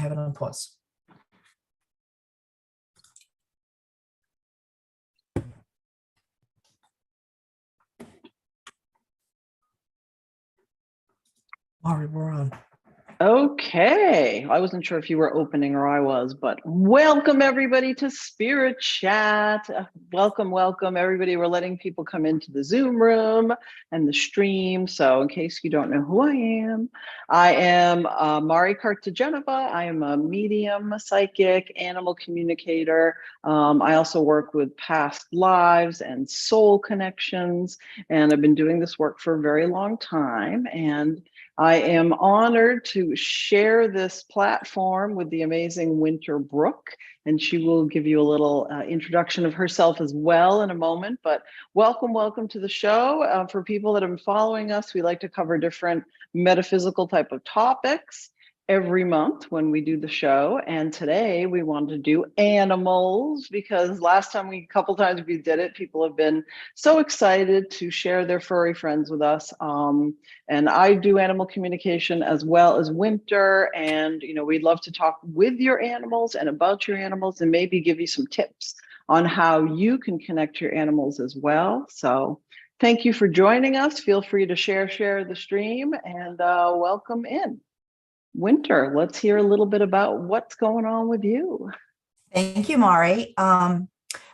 have it on pause. Mari, we're on. Okay, I wasn't sure if you were opening or I was, but welcome everybody to Spirit Chat. Welcome everybody. We're letting people come into the Zoom room and the stream. So in case you don't know who I am Mari Cartagenova. I am a medium, a psychic, animal communicator. I also work with past lives and soul connections, and I've been doing this work for a very long time. And I am honored to share this platform with the amazing Winter Brook, and she will give you a little introduction of herself as well in a moment. But welcome to the show. For people that have been following us, we like to cover different metaphysical type of topics every month when we do the show. And today we wanted to do animals because a couple times we did it, people have been so excited to share their furry friends with us. And I do animal communication as well as Winter. And, we'd love to talk with your animals and about your animals and maybe give you some tips on how you can connect your animals as well. So thank you for joining us. Feel free to share the stream and welcome in. Winter, let's hear a little bit about what's going on with you. Thank you, Mari. But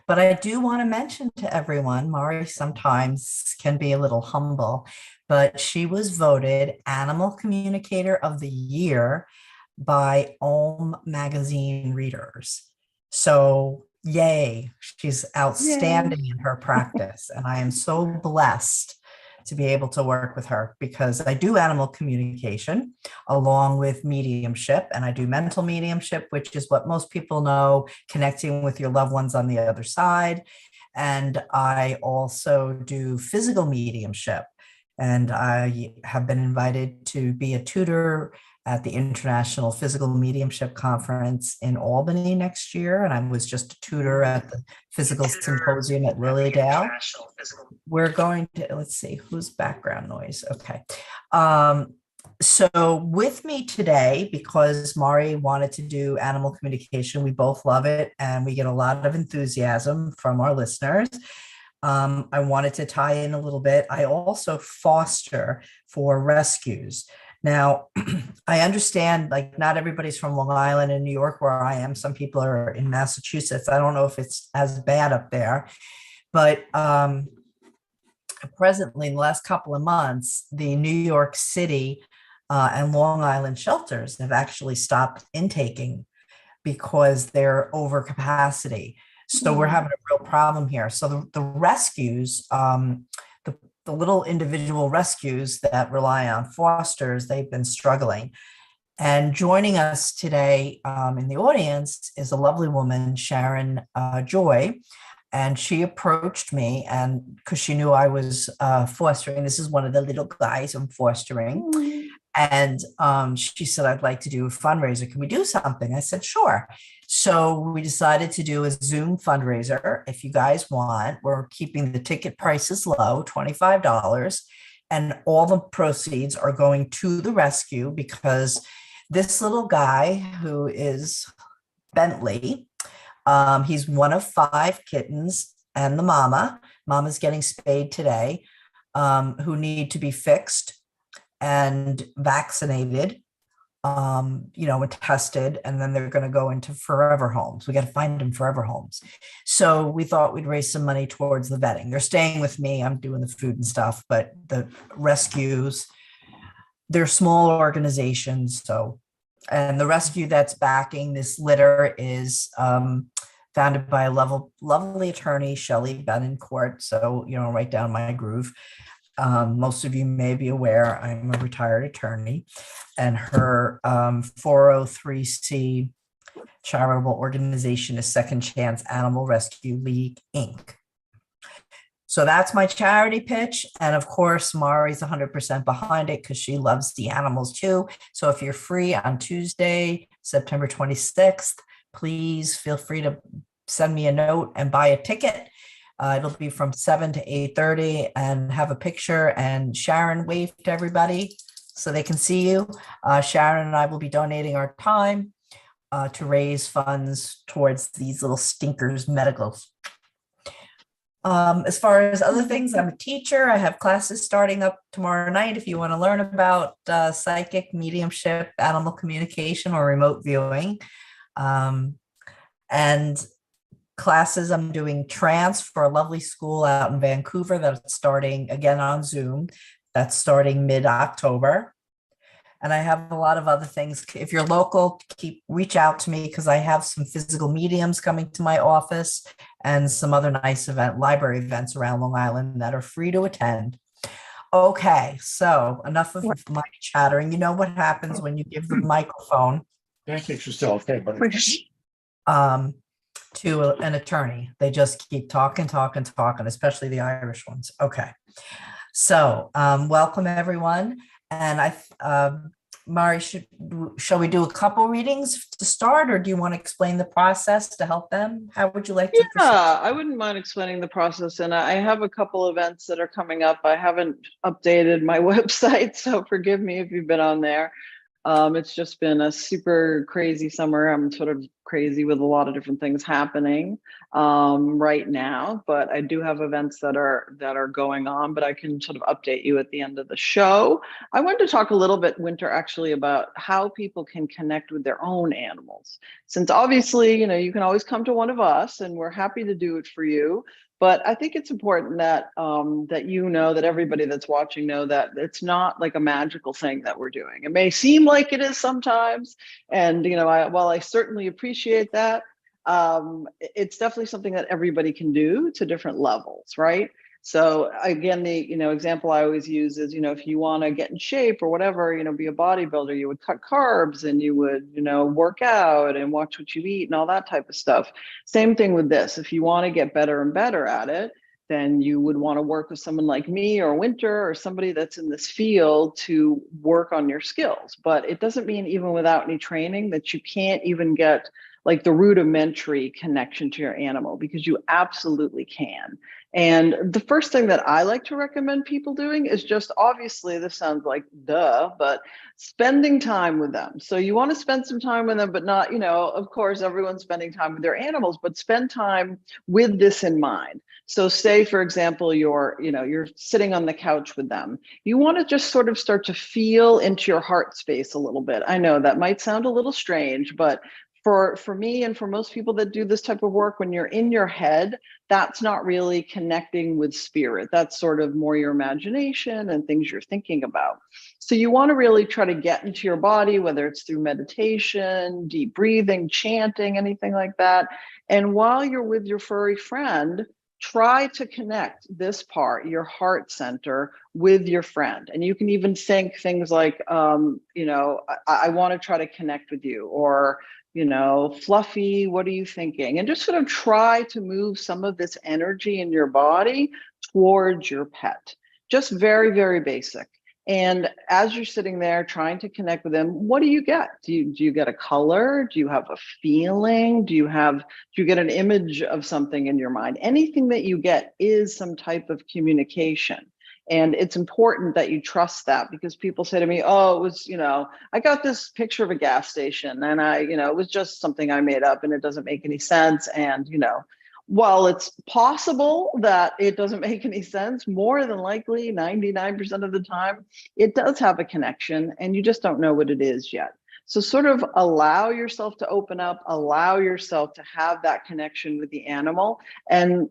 I do want to mention to everyone, Mari sometimes can be a little humble, but she was voted Animal Communicator of the Year by Om magazine readers. So yay, she's outstanding in her practice. And I am so blessed to be able to work with her because I do animal communication along with mediumship, and I do mental mediumship, which is what most people know, connecting with your loved ones on the other side. And I also do physical mediumship, and I have been invited to be a tutor at the International Physical Mediumship Conference in Albany next year. And I was just a tutor at the Physical Symposium at Lilydale. We're going to, let's see, whose background noise? Okay. So with me today, because Mari wanted to do animal communication, we both love it, and we get a lot of enthusiasm from our listeners. I wanted to tie in a little bit. I also foster for rescues. Now, I understand, like, not everybody's from Long Island and New York where I am. Some people are in Massachusetts. I don't know if it's as bad up there, but presently, in the last couple of months, the New York City and Long Island shelters have actually stopped intaking because they're over capacity. So we're having a real problem here. So the rescues, the little individual rescues that rely on fosters, they've been struggling. And joining us today in the audience is a lovely woman, Sharon Joy. And she approached me, and because she knew I was fostering, this is one of the little guys I'm fostering. And she said, I'd like to do a fundraiser. Can we do something? I said, sure. So we decided to do a Zoom fundraiser. If you guys want, we're keeping the ticket prices low, $25. And all the proceeds are going to the rescue because this little guy who is Bentley, he's one of 5 kittens and the mama's getting spayed today, who need to be fixed and vaccinated, and tested, and then they're going to go into forever homes. We got to find them forever homes. So we thought we'd raise some money towards the vetting. They're staying with me. I'm doing the food and stuff, but the rescues, they're small organizations. So, and the rescue that's backing this litter is founded by a lovely attorney, Shelley Benincourt. So, right down my groove. Most of you may be aware I'm a retired attorney, and her 403c charitable organization is Second Chance Animal Rescue League, Inc. So that's my charity pitch. And of course, Mari's 100% behind it because she loves the animals too. So if you're free on Tuesday, September 26th, please feel free to send me a note and buy a ticket. It'll be from 7 to 8:30 and have a picture. And Sharon, wave to everybody so they can see you. Sharon and I will be donating our time. to raise funds towards these little stinkers medicals. As far as other things, I'm a teacher. I have classes starting up tomorrow night if you want to learn about psychic mediumship, animal communication, or remote viewing. And classes, I'm doing trance for a lovely school out in Vancouver that's starting again on Zoom. That's starting mid-October. And I have a lot of other things. If you're local, reach out to me because I have some physical mediums coming to my office and some other nice library events around Long Island that are free to attend. Okay, so enough of my chattering. You know what happens when you give the microphone Pancakes are still okay, but to an attorney. They just keep talking, especially the Irish ones. Okay, so welcome everyone. And Mari, shall we do a couple readings to start, or do you want to explain the process to help them? How would you like to proceed? Yeah, I wouldn't mind explaining the process. And I have a couple events that are coming up. I haven't updated my website, so forgive me if you've been on there. It's just been a super crazy summer. I'm sort of crazy with a lot of different things happening right now, but I do have events that are going on, but I can sort of update you at the end of the show. I wanted to talk a little bit, Winter, actually, about how people can connect with their own animals. Since obviously, you can always come to one of us and we're happy to do it for you. But I think it's important that that everybody that's watching know that it's not like a magical thing that we're doing. It may seem like it is sometimes, and while I certainly appreciate that, it's definitely something that everybody can do to different levels, right? So again, the example I always use is, if you want to get in shape or whatever, be a bodybuilder, you would cut carbs and you would, work out and watch what you eat and all that type of stuff. Same thing with this. If you want to get better and better at it, then you would want to work with someone like me or Winter or somebody that's in this field to work on your skills. But it doesn't mean even without any training that you can't even get like the rudimentary connection to your animal, because you absolutely can. And the first thing that I like to recommend people doing is just, obviously, this sounds like duh, but spending time with them. So you want to spend some time with them, but not, of course, everyone's spending time with their animals, but spend time with this in mind. So say, for example, you're sitting on the couch with them. You want to just sort of start to feel into your heart space a little bit. I know that might sound a little strange, but for me and for most people that do this type of work, when you're in your head, that's not really connecting with spirit. That's sort of more your imagination and things you're thinking about. So you want to really try to get into your body, whether it's through meditation, deep breathing, chanting, anything like that. And while you're with your furry friend, try to connect this part, your heart center, with your friend. And you can even think things like, I want to try to connect with you, or Fluffy, what are you thinking? And just sort of try to move some of this energy in your body towards your pet. Just very, very basic. And as you're sitting there trying to connect with them, what do you get? Do you get a color? Do you have a feeling? Do you get an image of something in your mind? Anything that you get is some type of communication. And it's important that you trust that, because people say to me, oh, it was, I got this picture of a gas station and it was just something I made up and it doesn't make any sense. And, while it's possible that it doesn't make any sense, more than likely 99% of the time, it does have a connection and you just don't know what it is yet. So sort of allow yourself to open up, allow yourself to have that connection with the animal, and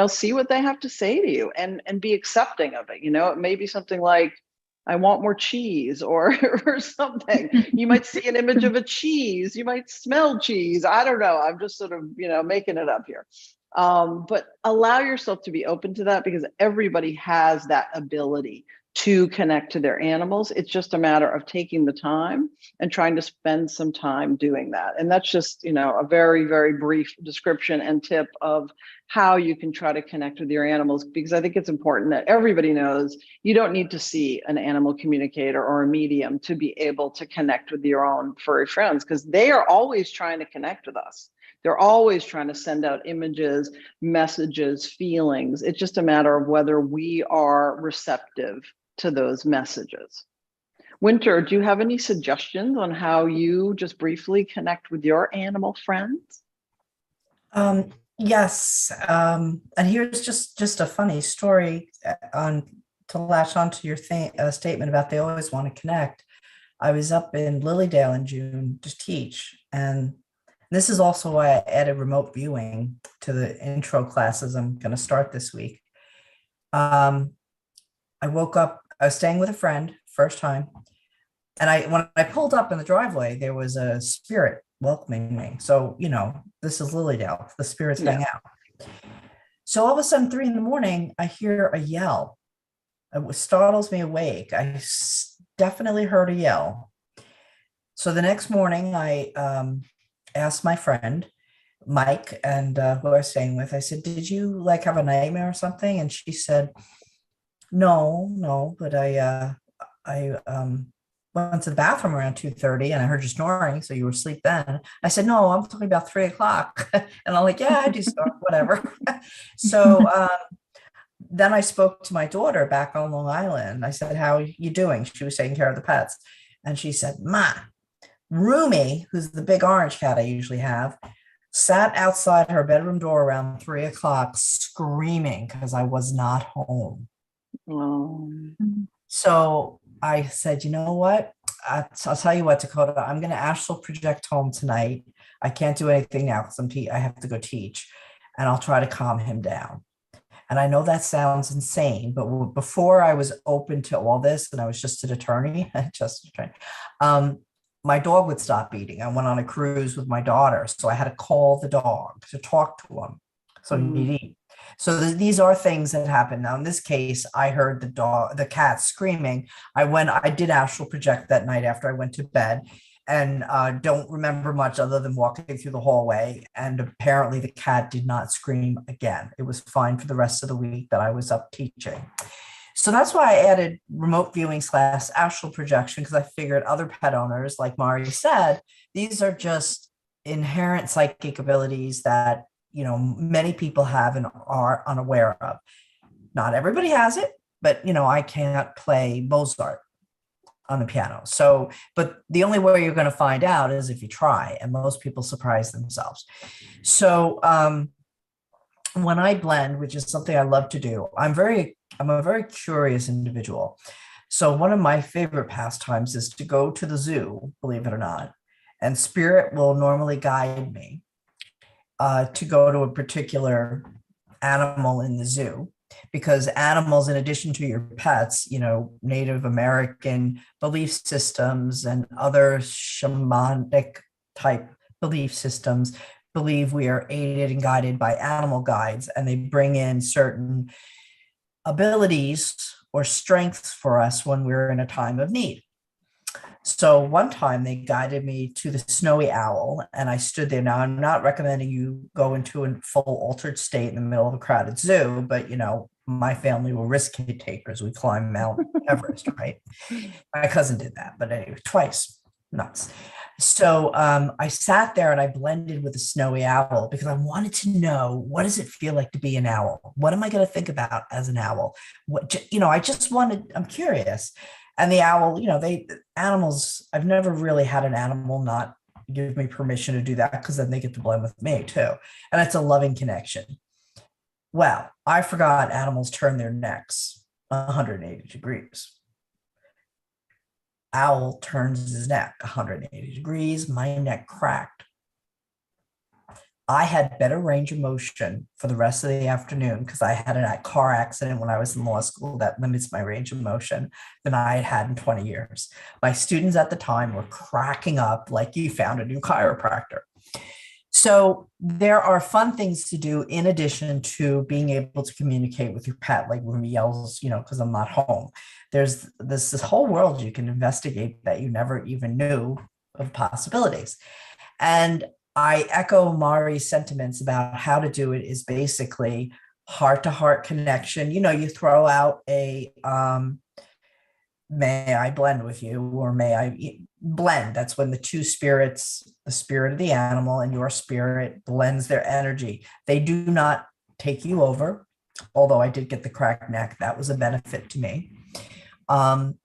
see what they have to say to you, and be accepting of it. It may be something like, I want more cheese, or something. You might see an image of a cheese. You might smell cheese. I don't know. I'm just sort of, making it up here. But allow yourself to be open to that, because everybody has that ability to connect to their animals. It's just a matter of taking the time and trying to spend some time doing that. And that's just, a very, very brief description and tip of how you can try to connect with your animals, because I think it's important that everybody knows you don't need to see an animal communicator or a medium to be able to connect with your own furry friends, because they are always trying to connect with us. They're always trying to send out images, messages, feelings. It's just a matter of whether we are receptive to those messages. Winter, do you have any suggestions on how you just briefly connect with your animal friends? Yes, and here's just a funny story on to latch onto your statement about they always want to connect. I was up in Lilydale in June to teach, and this is also why I added remote viewing to the intro classes I'm going to start this week. I woke up, I was staying with a friend, first time, and when I pulled up in the driveway, there was a spirit welcoming me. So, this is Lilydale, the spirits Yeah. hang out. So all of a sudden, 3 a.m, I hear a yell. It startles me awake. Definitely heard a yell. So the next morning, I asked my friend, Mike, and who I was staying with, I said, did you like have a nightmare or something? And she said, no, but I went to the bathroom around 2:30 and I heard you snoring, so you were asleep then. I said, no, I'm talking about 3 o'clock. And I'm like, yeah, I do snore, whatever. So then I spoke to my daughter back on Long Island. I said, how are you doing? She was taking care of the pets. And she said, Ma, Rumi, who's the big orange cat I usually have, sat outside her bedroom door around 3 o'clock screaming because I was not home. Oh. So I said, you know what? I'll tell you what, Dakota, I'm going to astral project home tonight. I can't do anything now because I have to go teach, and I'll try to calm him down. And I know that sounds insane, but before I was open to all this, and I was just an attorney, my dog would stop eating. I went on a cruise with my daughter, so I had to call the dog to talk to him so he'd eat. So these are things that happen. Now, in this case, I heard the cat screaming. I did astral project that night after I went to bed, and don't remember much other than walking through the hallway. And apparently the cat did not scream again. It was fine for the rest of the week that I was up teaching. So that's why I added remote viewing / astral projection, because I figured other pet owners, like Mari said, these are just inherent psychic abilities that many people have and are unaware of. Not everybody has it, but I can't play Mozart on the piano. So, but the only way you're going to find out is if you try, and most people surprise themselves. So when I blend, which is something I love to do, I'm a very curious individual. So one of my favorite pastimes is to go to the zoo, believe it or not, and spirit will normally guide me to go to a particular animal in the zoo, because animals, in addition to your pets, Native American belief systems and other shamanic type belief systems believe we are aided and guided by animal guides, and they bring in certain abilities or strengths for us when we're in a time of need. So one time they guided me to the snowy owl, and I stood there. Now, I'm not recommending you go into a full altered state in the middle of a crowded zoo, but my family were risk takers. We climbed Mount Everest, right? My cousin did that, but anyway, twice. Nuts. So I sat there and I blended with the snowy owl because I wanted to know, what does it feel like to be an owl? What am I going to think about as an owl? I'm curious. And the owl, animals, I've never really had an animal not give me permission to do that, because then they get to blend with me too. And it's a loving connection. Well, I forgot animals turn their necks 180 degrees. Owl turns his neck 180 degrees. My neck cracked. I had better range of motion for the rest of the afternoon, because I had a car accident when I was in law school that limits my range of motion, than I had in 20 years. My students at the time were cracking up like, you found a new chiropractor. So there are fun things to do in addition to being able to communicate with your pet, like Rumi yells, because I'm not home. There's this whole world you can investigate that you never even knew of possibilities. And I echo Mari's sentiments about how to do it is basically heart-to-heart connection. You throw out a may I blend with you, or may I blend. That's when the two spirits, the spirit of the animal and your spirit, blends their energy. They do not take you over, although I did get the cracked neck. That was a benefit to me. And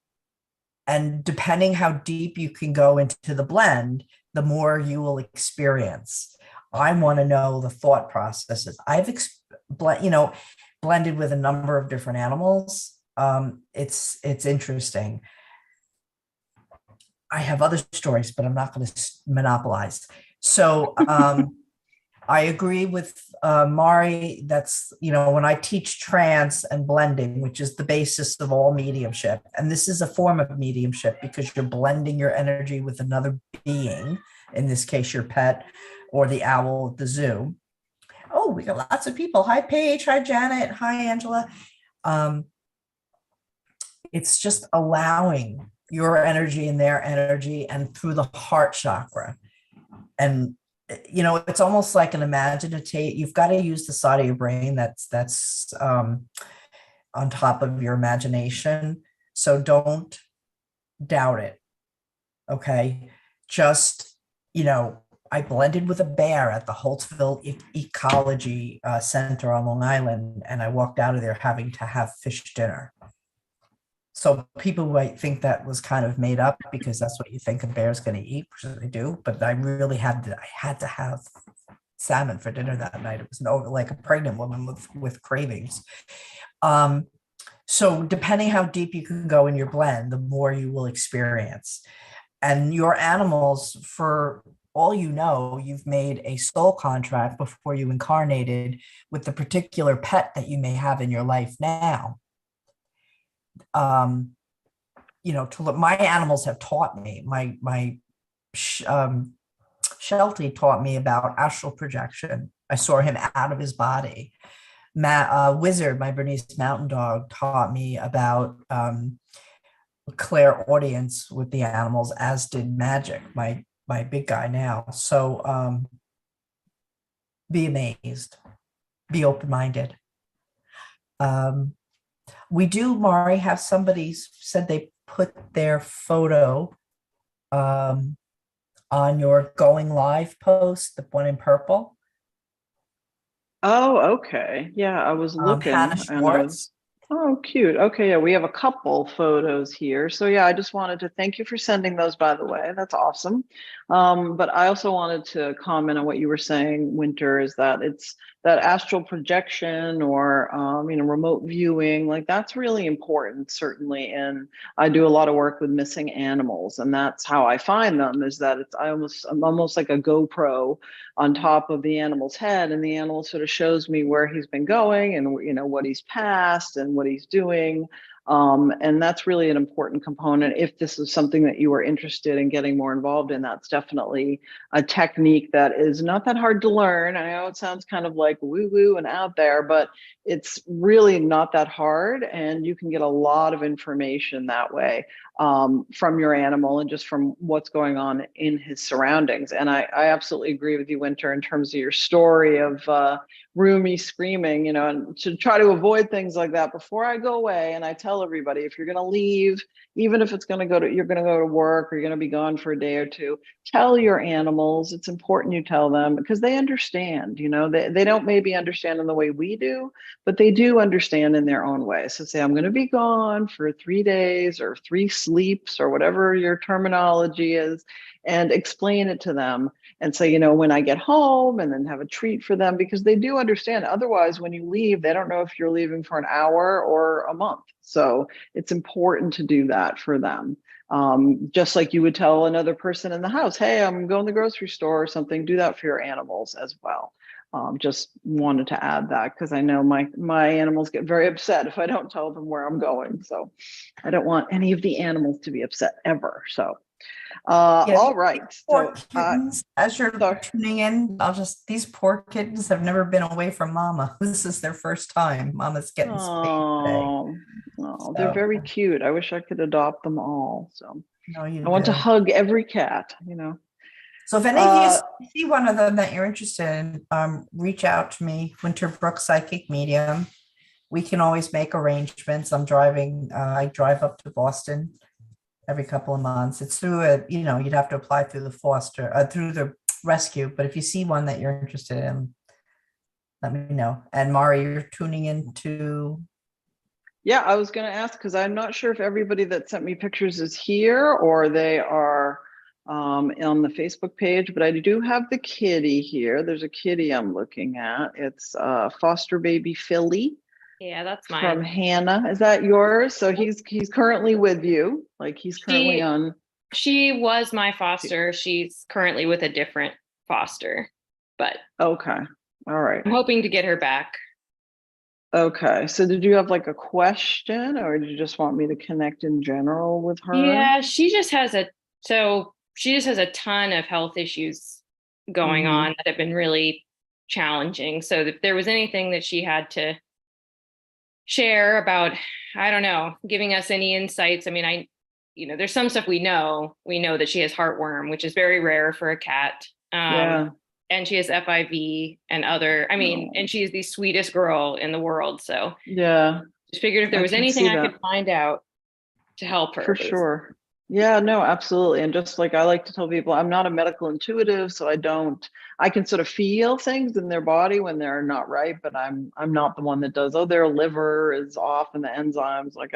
And depending how deep you can go into the blend, the more you will experience. I want to know the thought processes. Blended with a number of different animals. It's interesting. I have other stories, but I'm not going to monopolize. So I agree with Mari. That's, when I teach trance and blending, which is the basis of all mediumship. And this is a form of mediumship because you're blending your energy with another being, in this case, your pet or the owl at the zoo. Oh, we got lots of people. Hi, Paige. Hi, Janet. Hi, Angela. It's just allowing your energy and their energy and through the heart chakra. And it's almost like an imaginative. You've got to use the side of your brain that's on top of your imagination. So don't doubt it. Okay. Just, I blended with a bear at the Holtzville Ecology Center on Long Island, and I walked out of there having to have fish dinner. So people might think that was kind of made up because that's what you think a bear's going to eat, which they do. But I really had to have salmon for dinner that night. It was like a pregnant woman with cravings. So depending how deep you can go in your blend, the more you will experience. And your animals, for all you've made a soul contract before you incarnated with the particular pet that you may have in your life now. My animals have taught me. My Sheltie taught me about astral projection. I saw him out of his body. Wizard, my Bernese mountain dog, taught me about clairaudience with the animals, as did Magic, my big guy now. So be amazed, be open-minded. We do, Mari, have somebody said they put their photo on your going live post, the one in purple. Oh, okay. Yeah, I was looking Hannah and Schwartz. oh, cute. Okay, yeah, we have a couple photos here. So yeah, I just wanted to thank you for sending those, by the way. That's awesome. But I also wanted to comment on what you were saying, Winter, is that it's that astral projection or remote viewing, like that's really important, certainly. And I do a lot of work with missing animals, and that's how I find them, is that I'm almost like a GoPro on top of the animal's head, and the animal sort of shows me where he's been going and what he's passed and what he's doing. And that's really an important component. If this is something that you are interested in getting more involved in, that's definitely a technique that is not that hard to learn. I know it sounds kind of like woo-woo and out there, but it's really not that hard, and you can get a lot of information that way from your animal and just from what's going on in his surroundings. And I absolutely agree with you, Winter, in terms of your story of Rumi screaming, and to try to avoid things like that before I go away. And I tell everybody, if you're going to leave, even if it's going to you're going to go to work or you're going to be gone for a day or two, tell your animals. It's important you tell them, because they understand. They don't maybe understand in the way we do, but they do understand in their own way. So say, I'm going to be gone for 3 days or 3 sleeps or whatever your terminology is, and explain it to them and say, when I get home, and then have a treat for them, because they do understand. Otherwise, when you leave, they don't know if you're leaving for an hour or a month. So it's important to do that for them. Just like you would tell another person in the house, hey, I'm going to the grocery store or something, do that for your animals as well. Just wanted to add that, because I know my animals get very upset if I don't tell them where I'm going. So I don't want any of the animals to be upset ever. So all right. Poor So kittens, as you're tuning in, these poor kittens have never been away from mama. This is their first time. Mama's getting spayed today. Oh, they're very cute. I wish I could adopt them all. So No, you I want to do. hug every cat, So if any of you see one of them that you're interested in, reach out to me, Winter Brook Psychic Medium. We can always make arrangements. I drive up to Boston every couple of months. It's through you'd have to apply through through the rescue. But if you see one that you're interested in, let me know. And Mari, you're tuning into Yeah, I was going to ask because I'm not sure if everybody that sent me pictures is here or they are on the Facebook page, but I do have the kitty here. There's a kitty I'm looking at. It's foster baby Philly Yeah, that's from mine. Hannah. Is that yours? So he's currently with you. Like he's currently on. She was my foster. She's currently with a different foster, but Okay. All right. I'm hoping to get her back. Okay. So did you have like a question or did you just want me to connect in general with her? Yeah, she just has a ton of health issues going on that have been really challenging. So if there was anything that she had to share about, I don't know, giving us any insights. I mean, there's some stuff we know that she has heartworm, which is very rare for a cat. Yeah. And she has FIV and and she is the sweetest girl in the world. So yeah, just figured if there was anything I could find out to help her. For sure. Yeah, no, absolutely. And just like I like to tell people, I'm not a medical intuitive, so I can sort of feel things in their body when they're not right, but I'm not the one that does, oh, their liver is off and the enzymes. Like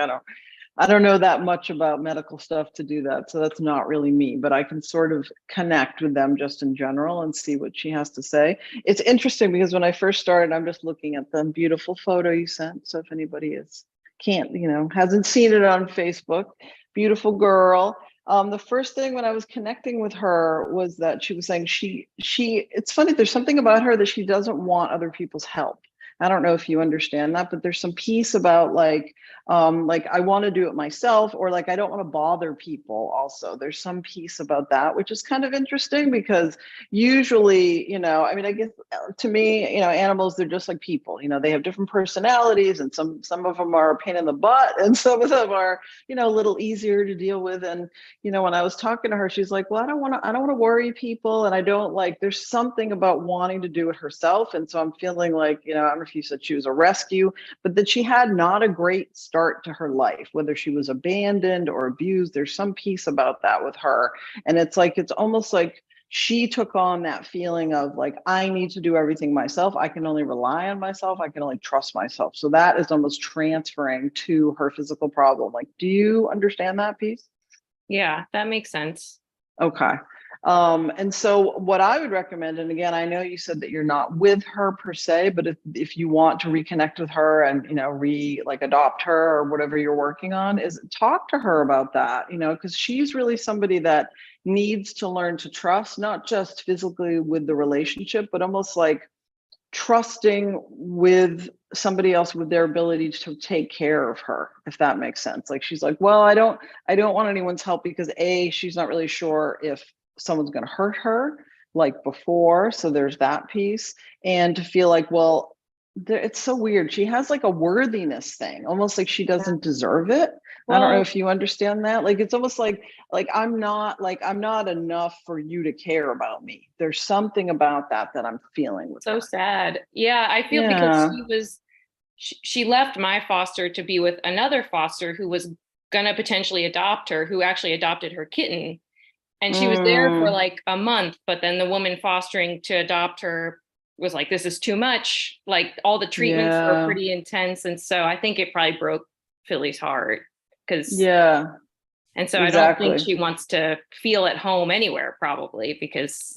I don't know that much about medical stuff to do that. So that's not really me, but I can sort of connect with them just in general and see what she has to say. It's interesting because when I first started, I'm just looking at the beautiful photo you sent. So if anybody hasn't seen it on Facebook, beautiful girl. The first thing when I was connecting with her was that she was saying it's funny, there's something about her that she doesn't want other people's help. I don't know if you understand that, but there's some piece about like I want to do it myself, or like I don't want to bother people. Also, there's some piece about that, which is kind of interesting because usually, I guess to me, animals, they're just like people. They have different personalities, and some of them are a pain in the butt, and some of them are, a little easier to deal with. And when I was talking to her, she's like, well, I don't want to worry people, and I don't like. There's something about wanting to do it herself, and so I'm feeling like, I don't know if you said she was a rescue, but that she had not a great start to her life, whether she was abandoned or abused. There's some piece about that with her. And it's almost like she took on that feeling of like, I need to do everything myself. I can only rely on myself. I can only trust myself. So that is almost transferring to her physical problem. Like, do you understand that piece? Yeah, that makes sense. Okay. And so what I would recommend, and again, I know you said that you're not with her per se, but if you want to reconnect with her and, adopt her or whatever you're working on, is talk to her about that, because she's really somebody that needs to learn to trust, not just physically with the relationship, but almost like trusting with somebody else with their ability to take care of her, if that makes sense. Like she's like, well, I don't want anyone's help because she's not really sure if someone's going to hurt her like before. So there's that piece. And to feel like, well, it's so weird. She has like a worthiness thing, almost like she doesn't deserve it. I don't know if you understand that. Like, it's almost like I'm not enough for you to care about me. There's something about that I'm feeling with So her. sad. Yeah, I feel because she left my foster to be with another foster who was gonna potentially adopt her, who actually adopted her kitten. And she was there for like a month, but then the woman fostering to adopt her was like, this is too much. Like all the treatments were pretty intense. And so I think it probably broke Philly's heart. And so I don't think she wants to feel at home anywhere, probably, because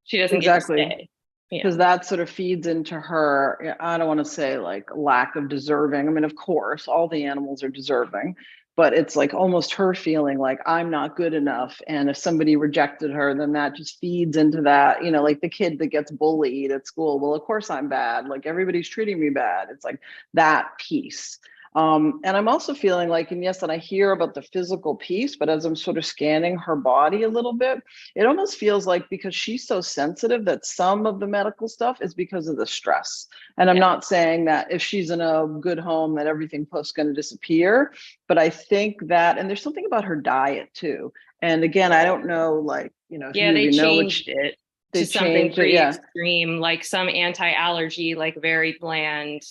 she doesn't get to stay. Because that sort of feeds into her, I don't want to say like lack of deserving. I mean, of course, all the animals are deserving, but it's like almost her feeling like I'm not good enough. And if somebody rejected her, then that just feeds into that, like the kid that gets bullied at school. Well, of course I'm bad. Like everybody's treating me bad. It's like that piece. And I'm also feeling like, and yes, that I hear about the physical piece, but as I'm sort of scanning her body a little bit, it almost feels like because she's so sensitive that some of the medical stuff is because of the stress. And I'm not saying that if she's in a good home that everything is going to disappear, but I think that, and there's something about her diet too. And again, I don't know, like, if they changed it to something pretty extreme, like some anti-allergy, like very bland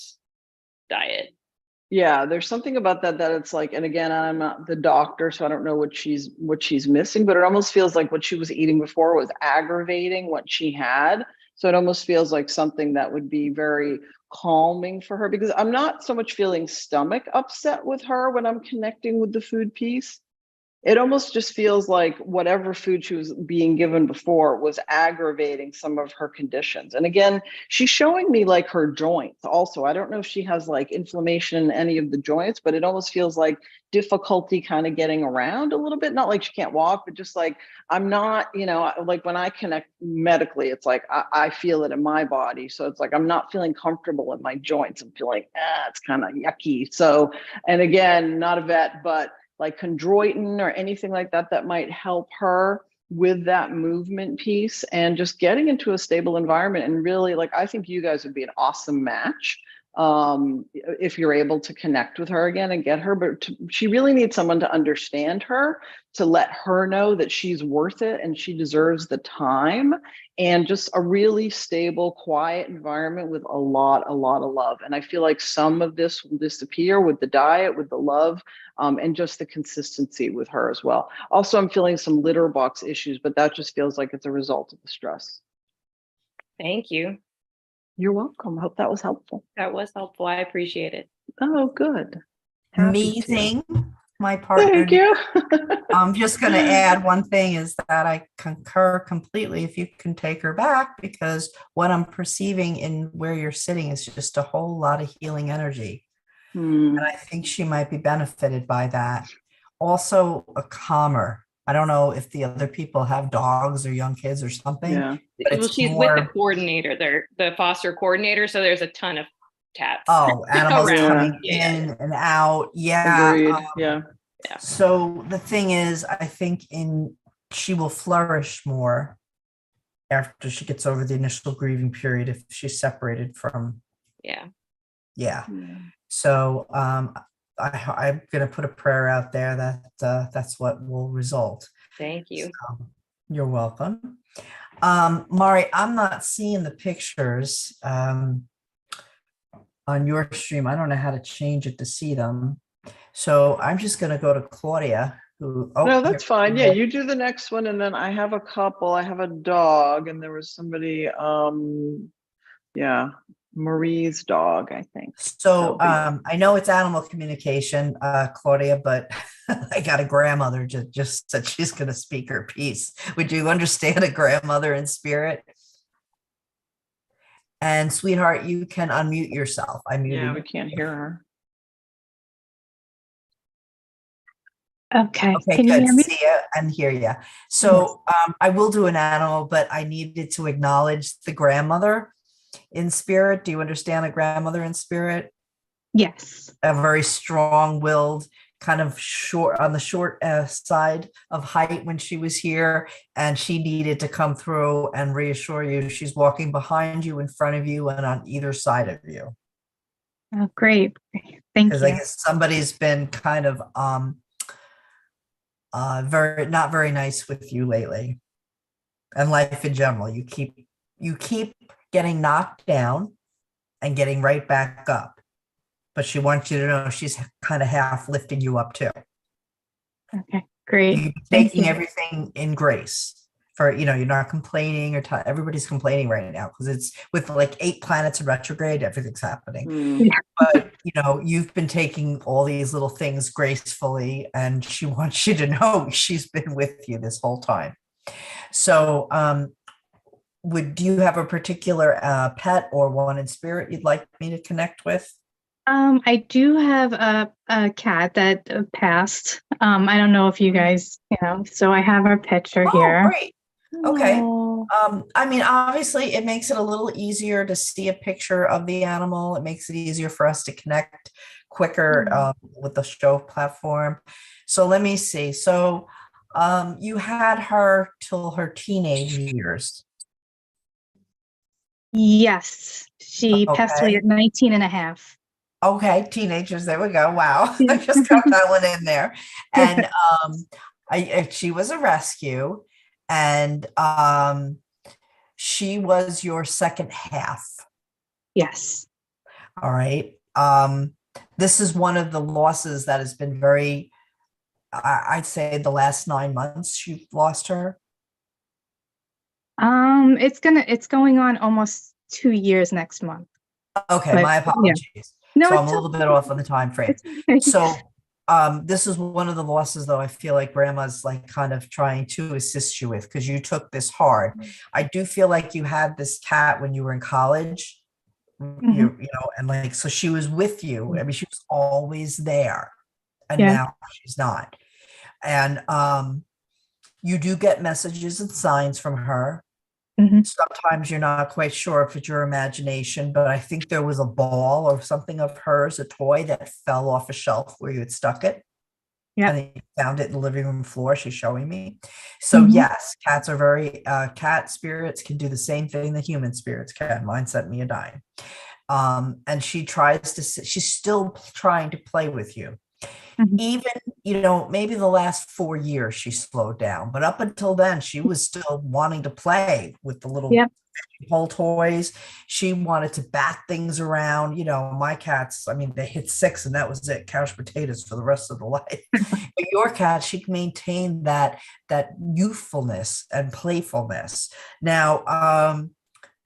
diet. Yeah, there's something about that it's like, and again, I'm not the doctor, so I don't know what she's missing, but it almost feels like what she was eating before was aggravating what she had. So it almost feels like something that would be very calming for her, because I'm not so much feeling stomach upset with her when I'm connecting with the food piece. It almost just feels like whatever food she was being given before was aggravating some of her conditions. And again, she's showing me like her joints also. I don't know if she has like inflammation in any of the joints, but it almost feels like difficulty kind of getting around a little bit. Not like she can't walk, but just like, I'm not, like when I connect medically, it's like I feel it in my body. So it's like I'm not feeling comfortable in my joints. I'm feeling, it's kind of yucky. So, and again, not a vet, but like chondroitin or anything like that that might help her with that movement piece and just getting into a stable environment. And really, like, I think you guys would be an awesome match if you're able to connect with her again and get her. But she really needs someone to understand her, to let her know that she's worth it and she deserves the time, and just a really stable, quiet environment with a lot of love. And I feel like some of this will disappear with the diet, with the love, and just the consistency with her as well. Also, I'm feeling some litter box issues, but that just feels like it's a result of the stress. Thank you. You're welcome. I hope that was helpful. That was helpful. I appreciate it. Oh, good. Happy to. Amazing, my partner. Thank you. I'm just going to add one thing is that I concur completely if you can take her back, because what I'm perceiving in where you're sitting is just a whole lot of healing energy. And I think she might be benefited by that. Also a calmer. I don't know if the other people have dogs or young kids or something. Yeah. Well, she's with the coordinator, the foster coordinator. So there's a ton of cats. Oh, animals around. coming in and out. Yeah. Agreed. Yeah. So the thing is, I think she will flourish more after she gets over the initial grieving period if she's separated from. Yeah. So I'm going to put a prayer out there that that's what will result. Thank you. So, you're welcome. Mari, I'm not seeing the pictures on your stream. I don't know how to change it to see them. So I'm just going to go to Claudia. No, that's fine. Yeah, you do the next one. And then I have a couple. I have a dog, and there was somebody, Marie's dog, I think. So I know it's animal communication, Claudia, but I got a grandmother just said she's going to speak her piece. Would you understand a grandmother in spirit? And sweetheart, you can unmute yourself. I muted. Yeah, we can't hear her. Okay. Okay, can good. You hear me? See you and hear you. So I will do an animal, but I needed to acknowledge the grandmother in spirit. Do you understand a grandmother in spirit? Yes. A very strong-willed, kind of short on the short side of height when she was here, and she needed to come through and reassure you she's walking behind you, in front of you, and on either side of you. Oh, great. Thank you. Because I guess somebody's been kind of not very nice with you lately, and life in general. You keep getting knocked down and getting right back up, but she wants you to know she's kind of half lifting you up too. Okay, great. You're taking everything in grace. For you're not complaining or everybody's complaining right now because it's with like 8 planets in retrograde, everything's happening. But you've been taking all these little things gracefully, and she wants you to know she's been with you this whole time. So do you have a particular pet or one in spirit you'd like me to connect with? I do have a cat that passed. I don't know if you guys, so I have our picture here. Great. Okay. I mean, obviously it makes it a little easier to see a picture of the animal. It makes it easier for us to connect quicker with the show platform. So let me see. So you had her till her teenage years. Yes. She passed away at 19 and a half. Okay. Teenagers. There we go. Wow. I just got that one in there. And she was a rescue. And she was your second half. Yes. All right. This is one of the losses that has been very, I'd say the last 9 months you've lost her. It's going on almost 2 years next month. Okay, But my yeah. apologies. No, So I'm it's a little bit off on the time frame. it's okay. So this is one of the losses, though, I feel like grandma's like kind of trying to assist you with because you took this hard. I do feel like you had this cat when you were in college, Mhm. and like, so she was with you. I mean, she was always there, and Yeah. now she's not. And you do get messages and signs from her. Mhm. Sometimes you're not quite sure if it's your imagination, but I think there was a ball or something of hers, a toy that fell off a shelf where you had stuck it. Yeah. And you found it in the living room floor. She's showing me. So Mhm. yes, cats are very cat spirits can do the same thing that human spirits can. Mine sent me a dime. And she's still trying to play with you. Mhm. Even, maybe the last 4 years she slowed down, but up until then, she was still wanting to play with the little Yep. pole toys. She wanted to bat things around. My cats, I mean, they hit 6 and that was it, couch potatoes for the rest of the life. But your cat, she maintained that youthfulness and playfulness. Now,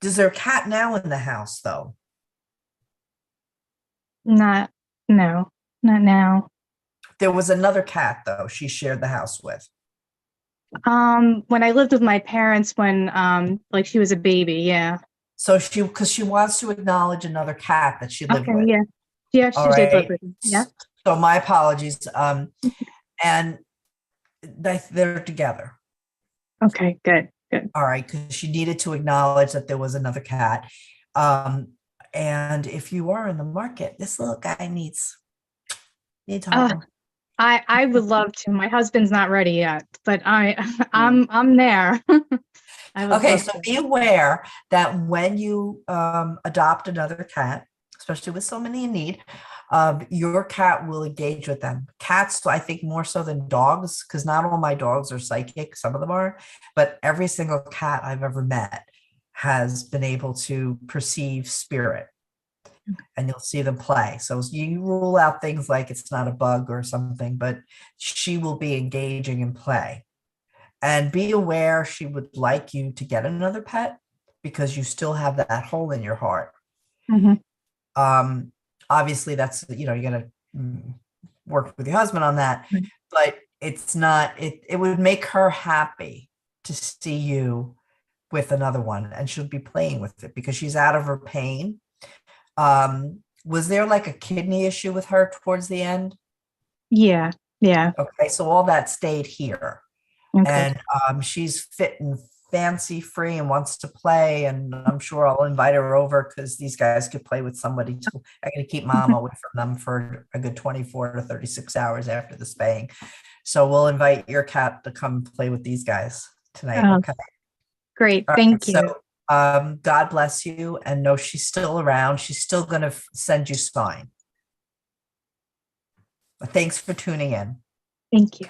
is there a cat now in the house though? Not no, not now. There was another cat though she shared the house with. When I lived with my parents when like she was a baby, yeah. So because she wants to acknowledge another cat that she lived Okay, with. yeah. Yeah, All she did live right. with me. Yeah. So my apologies. And they're together. Okay, good, good. All right, because she needed to acknowledge that there was another cat. And if you are in the market, this little guy needs Uh, home. I would love to. My husband's not ready yet, but Mm. I'm there. I would Okay, love so to. be aware that when you adopt another cat, especially with so many in need, your cat will engage with them. Cats, I think more so than dogs, because not all my dogs are psychic, some of them are, but every single cat I've ever met has been able to perceive spirit and you'll see them play. So you rule out things like it's not a bug or something, but she will be engaging in play. And be aware she would like you to get another pet because you still have that hole in your heart. Mhm. Obviously, that's, you got to work with your husband on that, Right. but it's not, it would make her happy to see you with another one and she'll be playing with it because she's out of her pain. Was there like a kidney issue with her towards the end? Yeah, yeah. Okay, so all that stayed here. Okay. And she's fit and fancy free and wants to play. And I'm sure I'll invite her over because these guys could play with somebody too. I got to keep mom away from them for a good 24 to 36 hours after the spaying. So we'll invite your cat to come play with these guys tonight. Oh, Okay. great. All right, Thank you. so God bless you and know she's still around. She's still going to send you sign. Thanks for tuning in. Thank you.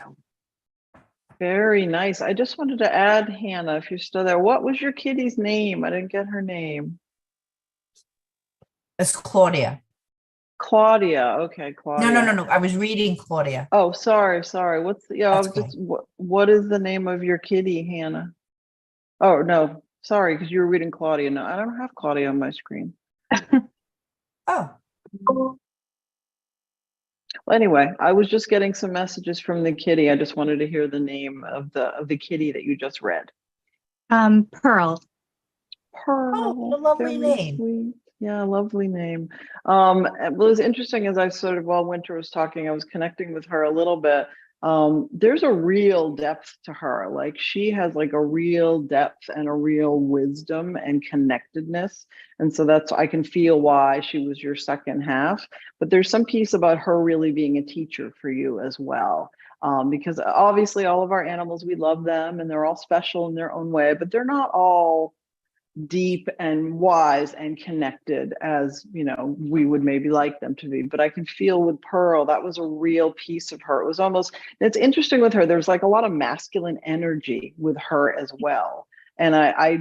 Very nice. I just wanted to add, Hannah, if you're still there, what was your kitty's name? I didn't get her name. It's Claudia. Claudia. Okay, No, Claudia. no. I was reading Claudia. Oh, sorry. What's the, I That's was just, what is the name of your kitty, Hannah? Oh, no, sorry, because you were reading Claudia. No, I don't have Claudia on my screen. Oh, Well, anyway, I was just getting some messages from the kitty. I just wanted to hear the name of the kitty that you just read. Pearl. Pearl. what a lovely Very name. sweet. Yeah, lovely name. Well, it was interesting as I sort of, while Winter was talking, I was connecting with her a little bit. There's a real depth to her. Like she has like a real depth and a real wisdom and connectedness. And so that's, I can feel why she was your second half. But there's some piece about her really being a teacher for you as well. Because obviously all of our animals, we love them and they're all special in their own way, but they're not all deep and wise and connected as we would maybe like them to be. But I can feel with Pearl that was a real piece of her. It was almost, it's interesting with her, there's like a lot of masculine energy with her as well. And I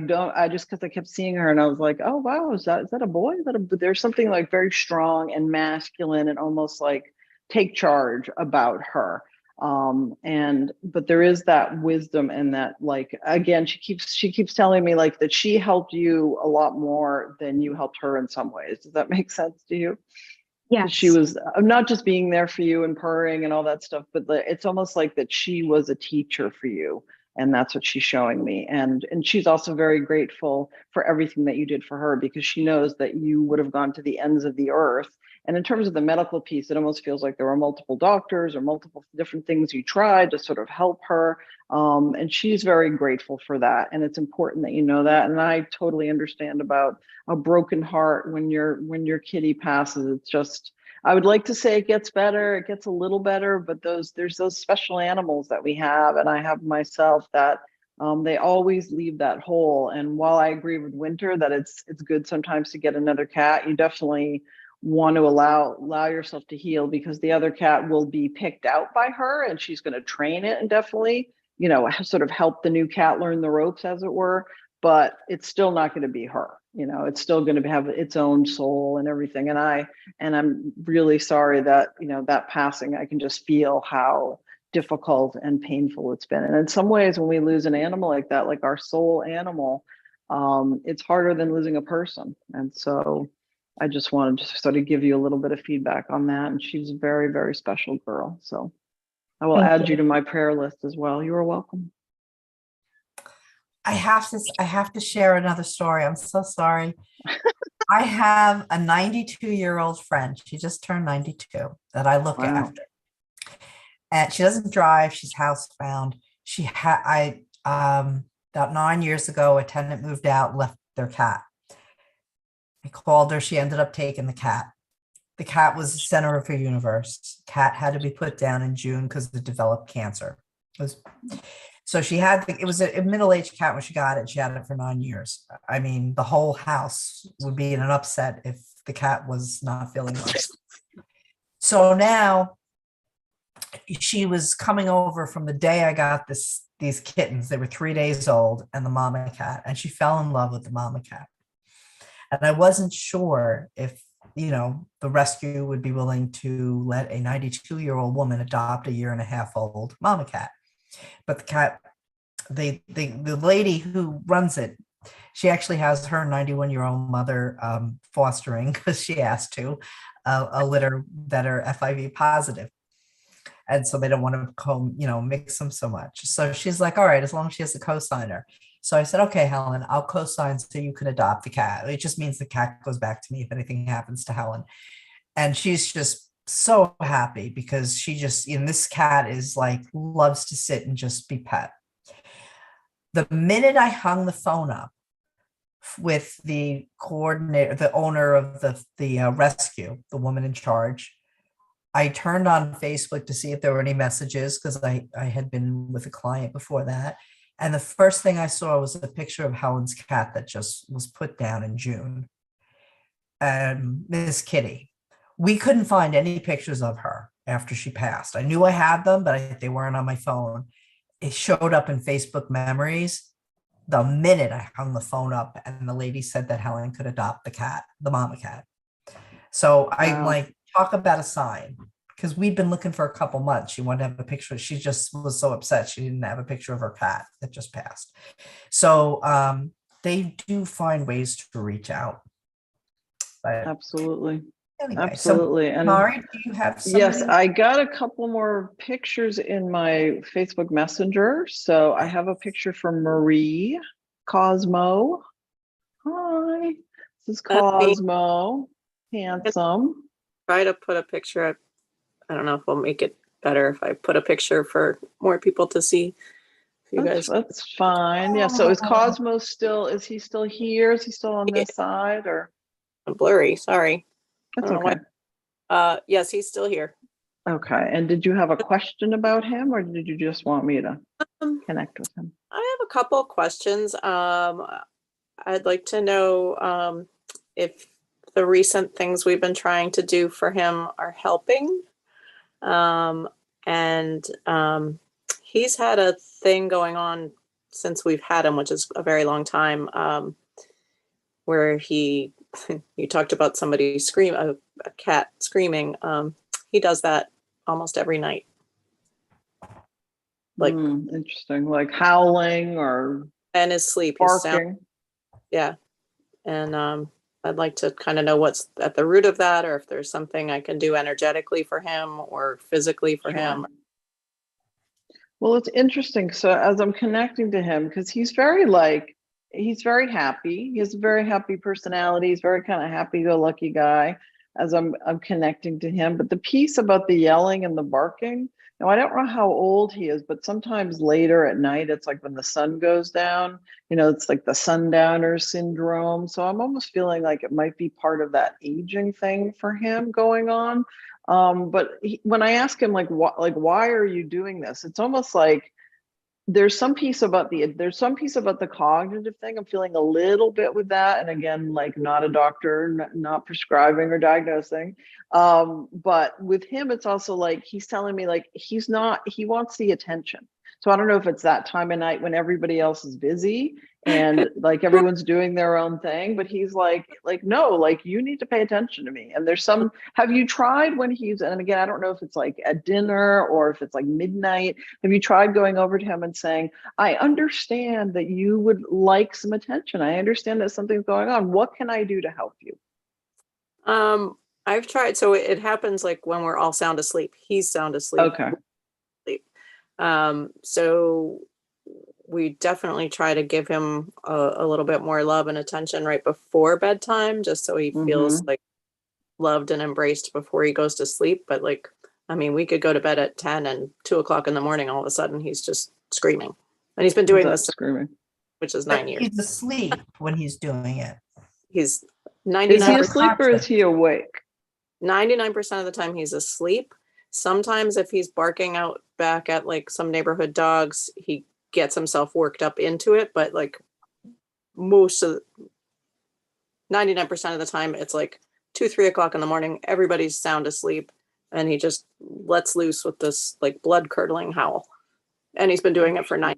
just, because I kept seeing her and I was like, oh wow, is that a boy? But there's something like very strong and masculine and almost like take charge about her. But there is that wisdom, and that, like, again, she keeps telling me like that she helped you a lot more than you helped her in some ways. Does that make sense to you? She Yes. was not just being there for you and purring and all that stuff, but it's almost like that she was a teacher for you. And that's what she's showing me. And she's also very grateful for everything that you did for her, because she knows that you would have gone to the ends of the earth. And in terms of the medical piece, it almost feels like there were multiple doctors or multiple different things you tried to sort of help her. And she's very grateful for that. And it's important that you know that. And I totally understand about a broken heart when your kitty passes. It's just, I would like to say it gets better, it gets a little better, but there's those special animals that we have, and I have myself, that they always leave that hole. And while I agree with Winter that it's good sometimes to get another cat, you definitely want to allow yourself to heal, because the other cat will be picked out by her, and she's going to train it and definitely, sort of help the new cat learn the ropes, as it were. But it's still not going to be her. It's still going to have its own soul and everything. And I'm really sorry that, that passing, I can just feel how difficult and painful it's been. And in some ways, when we lose an animal like that, like our soul animal, it's harder than losing a person. And so I just wanted to sort of give you a little bit of feedback on that. And she's a very, very special girl. So I will add you to my prayer list as well. You are welcome. I have to share another story. I'm so sorry. I have a 92-year-old friend. She just turned 92 that I look after. And she doesn't drive. She's housebound. About 9 years ago, a tenant moved out, left their cat. I called her. She ended up taking the cat. The cat was the center of her universe. Cat had to be put down in June because it developed cancer. So it was a middle-aged cat when she got it. She had it for 9 years. I mean, the whole house would be in an upset if the cat was not feeling well. So now she was coming over from the day I got these kittens. They were 3 days old, and the mama cat, and she fell in love with the mama cat. And I wasn't sure if, the rescue would be willing to let a 92-year-old woman adopt a 1.5-year-old mama cat. But the cat, the lady who runs it, she actually has her 91-year-old mother fostering, because she asked to, a litter that are FIV positive. And so they don't want to mix them so much. So she's like, all right, as long as she has a co-signer. So I said, okay, Helen, I'll co-sign so you can adopt the cat. It just means the cat goes back to me if anything happens to Helen. And she's just so happy, because this cat is like, loves to sit and just be pet. The minute I hung the phone up with the coordinator, the owner of the rescue, the woman in charge, I turned on Facebook to see if there were any messages, because I had been with a client before that. And the first thing I saw was a picture of Helen's cat that just was put down in June. Miss Kitty. We couldn't find any pictures of her after she passed. I knew I had them, but they weren't on my phone. It showed up in Facebook memories the minute I hung the phone up, and the lady said that Helen could adopt the cat, the mama cat. So I'm like, talk about a sign, because we'd been looking for a couple months. She wanted to have a picture. She just was so upset she didn't have a picture of her cat that just passed. So they do find ways to reach out. But Absolutely. anyway, Absolutely. So, and Mari, do you have somebody? Yes, I got a couple more pictures in my Facebook Messenger. So I have a picture from Marie Cosmo. Hi, this is Cosmo. Handsome. Try to put a picture up. I don't know if we'll make it better if I put a picture for more people to see. That's fine. Yeah. So is Cosmo is he still here? Is he still on this side, or? I'm blurry. Sorry. That's okay. Yes, he's still here. Okay. And did you have a question about him, or did you just want me to connect with him? I have a couple of questions. I'd like to know if the recent things we've been trying to do for him are helping. He's had a thing going on since we've had him, which is a very long time, where you talked about somebody a cat screaming. He does that almost every night. like interesting, like howling or and his sleep. He's barking. Yeah. And I'd like to kind of know what's at the root of that, or if there's something I can do energetically for him or physically for him. Well, it's interesting. So as I'm connecting to him, because he's very happy. He has a very happy personality. He's very kind of happy-go-lucky guy as I'm connecting to him. But the piece about the yelling and the barking, now I don't know how old he is, but sometimes later at night, it's like when the sun goes down, it's like the sundowner syndrome. So I'm almost feeling like it might be part of that aging thing for him going on. But when I ask him why are you doing this? It's almost like there's some piece about the cognitive thing. I'm feeling a little bit with that. And again, like not a doctor, not prescribing or diagnosing. But with him, it's also like he's telling me like he wants the attention. So I don't know if it's that time of night when everybody else is busy and like everyone's doing their own thing, but he's like, no, like you need to pay attention to me. And have you tried when and again, I don't know if it's like at dinner or if it's like midnight, have you tried going over to him and saying, I understand that you would like some attention. I understand that something's going on. What can I do to help you? I've tried. So it happens like when we're all sound asleep. He's sound asleep. Okay. So we definitely try to give him a little bit more love and attention right before bedtime, just so he feels like loved and embraced before he goes to sleep. But like, I mean, we could go to bed at 10 and 2 o'clock in the morning, all of a sudden he's just screaming. And he's been doing this, screaming, which is 9 years. He's asleep when he's doing it. He's 99%. Is he asleep or is he awake? 99% of the time he's asleep. Sometimes if he's barking out back at like some neighborhood dogs, he gets himself worked up into it. But like 99% of the time, it's like 2-3 o'clock in the morning, everybody's sound asleep, and he just lets loose with this like blood curdling howl. And he's been doing it for 9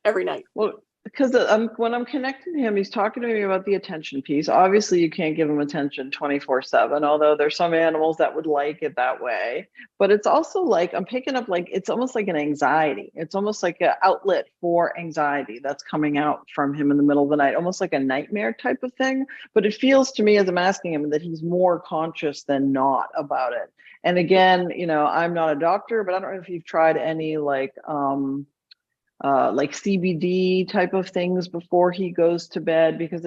every night. Well, because when I'm connecting to him, he's talking to me about the attention piece. Obviously, you can't give him attention 24/7, although there's some animals that would like it that way. But it's also like I'm picking up like it's almost like an anxiety. It's almost like an outlet for anxiety that's coming out from him in the middle of the night, almost like a nightmare type of thing. But it feels to me as I'm asking him that he's more conscious than not about it. And again, I'm not a doctor, but I don't know if you've tried any like CBD type of things before he goes to bed, because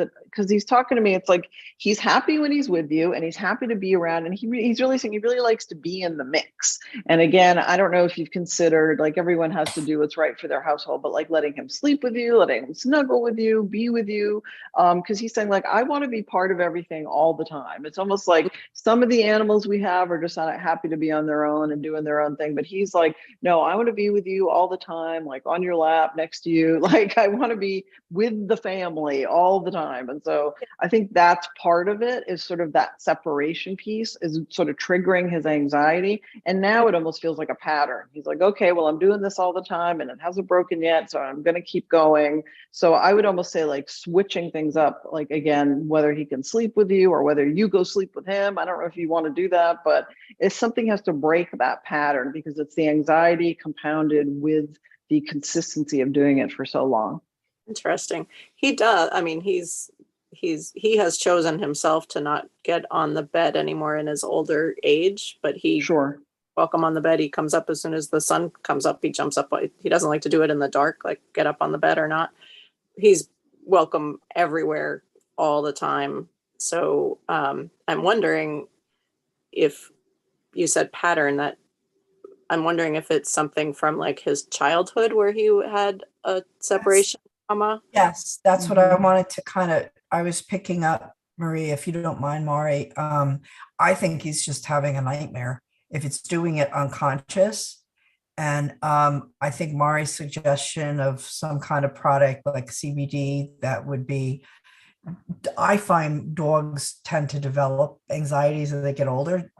he's talking to me. It's like he's happy when he's with you and he's happy to be around, and he's really saying he really likes to be in the mix. And again, I don't know if you've considered, like everyone has to do what's right for their household, but like letting him sleep with you, letting him snuggle with you, be with you, because he's saying like I want to be part of everything all the time. It's almost like some of the animals we have are just not happy to be on their own and doing their own thing, but he's like, no, I want to be with you all the time, like on your lap next to you. Like I want to be with the family all the time. And so I think that's part of it, is sort of that separation piece is sort of triggering his anxiety. And now it almost feels like a pattern. He's like, okay, well, I'm doing this all the time and it hasn't broken yet, so I'm going to keep going. So I would almost say like switching things up, like again, whether he can sleep with you or whether you go sleep with him. I don't know if you want to do that, but if something has to break that pattern, because it's the anxiety compounded with the consistency of doing it for so long. Interesting. He does. I mean, he has chosen himself to not get on the bed anymore in his older age, but welcome on the bed. He comes up as soon as the sun comes up. He jumps up. He doesn't like to do it in the dark, like get up on the bed or not. He's welcome everywhere all the time. So I'm wondering if you said pattern, that I'm wondering if it's something from like his childhood where he had a separation trauma. Yes, that's what I wanted to I was picking up, Marie, if you don't mind, Mari. I think he's just having a nightmare if it's doing it unconscious. And I think Mari's suggestion of some kind of product like CBD, that would be, I find dogs tend to develop anxieties as they get older.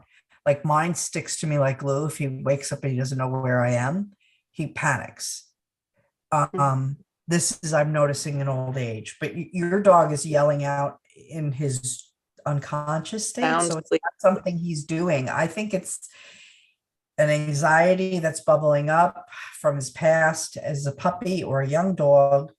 Like mine sticks to me like glue. If he wakes up and he doesn't know where I am, he panics. This is, I'm noticing in old age, but your dog is yelling out in his unconscious state. So it's not something he's doing. I think an anxiety that's bubbling up from his past as a puppy or a young dog,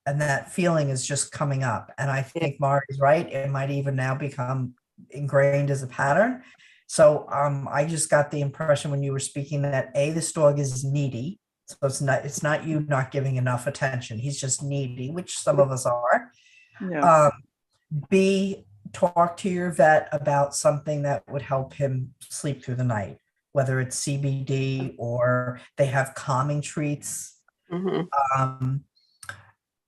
and that feeling is just coming up. And I think Mari's right. It might even now become ingrained as a pattern. So I just got the impression when you were speaking that this dog is needy. So it's not you not giving enough attention. He's just needy, which some of us are. Yeah. B, talk to your vet about something that would help him sleep through the night, whether it's CBD or they have calming treats.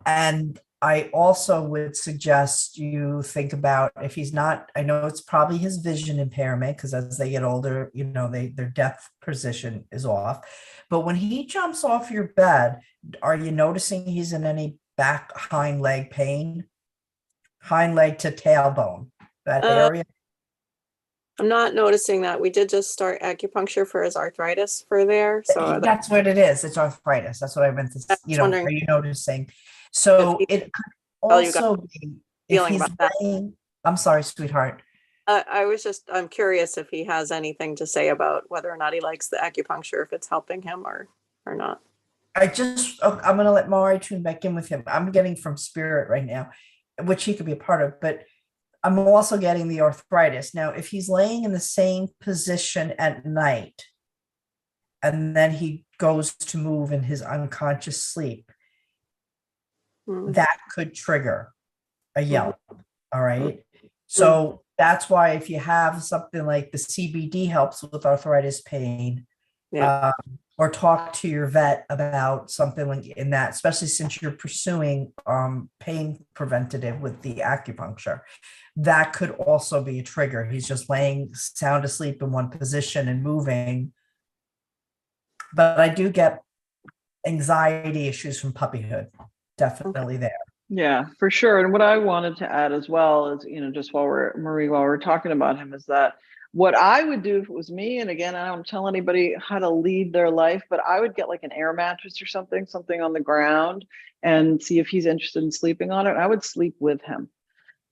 And I also would suggest you think about if he's not, I know it's probably his vision impairment because as they get older, their depth position is off. But when he jumps off your bed, are you noticing he's in any back hind leg pain? Hind leg to tailbone, that area? I'm not noticing that. We did just start acupuncture for his arthritis for there. So that's what it is. It's arthritis. That's what I meant to say. Are you noticing? So it could also be if he's laying, I'm sorry, sweetheart. I'm curious if he has anything to say about whether or not he likes the acupuncture, if it's helping him or not. I'm going to let Mari tune back in with him. I'm getting from spirit right now, which he could be a part of, but I'm also getting the arthritis. Now, if he's laying in the same position at night, and then he goes to move in his unconscious sleep, that could trigger a yelp. All right. So that's why if you have something like the CBD helps with arthritis pain, or talk to your vet about something like in that, especially since you're pursuing pain preventative with the acupuncture. That could also be a trigger. He's just laying sound asleep in one position and moving. But I do get anxiety issues from puppyhood. Definitely there. Yeah, for sure. And what I wanted to add as well is, just while we're talking about him, is that what I would do if it was me, and again, I don't tell anybody how to lead their life, but I would get like an air mattress or something on the ground and see if he's interested in sleeping on it. I would sleep with him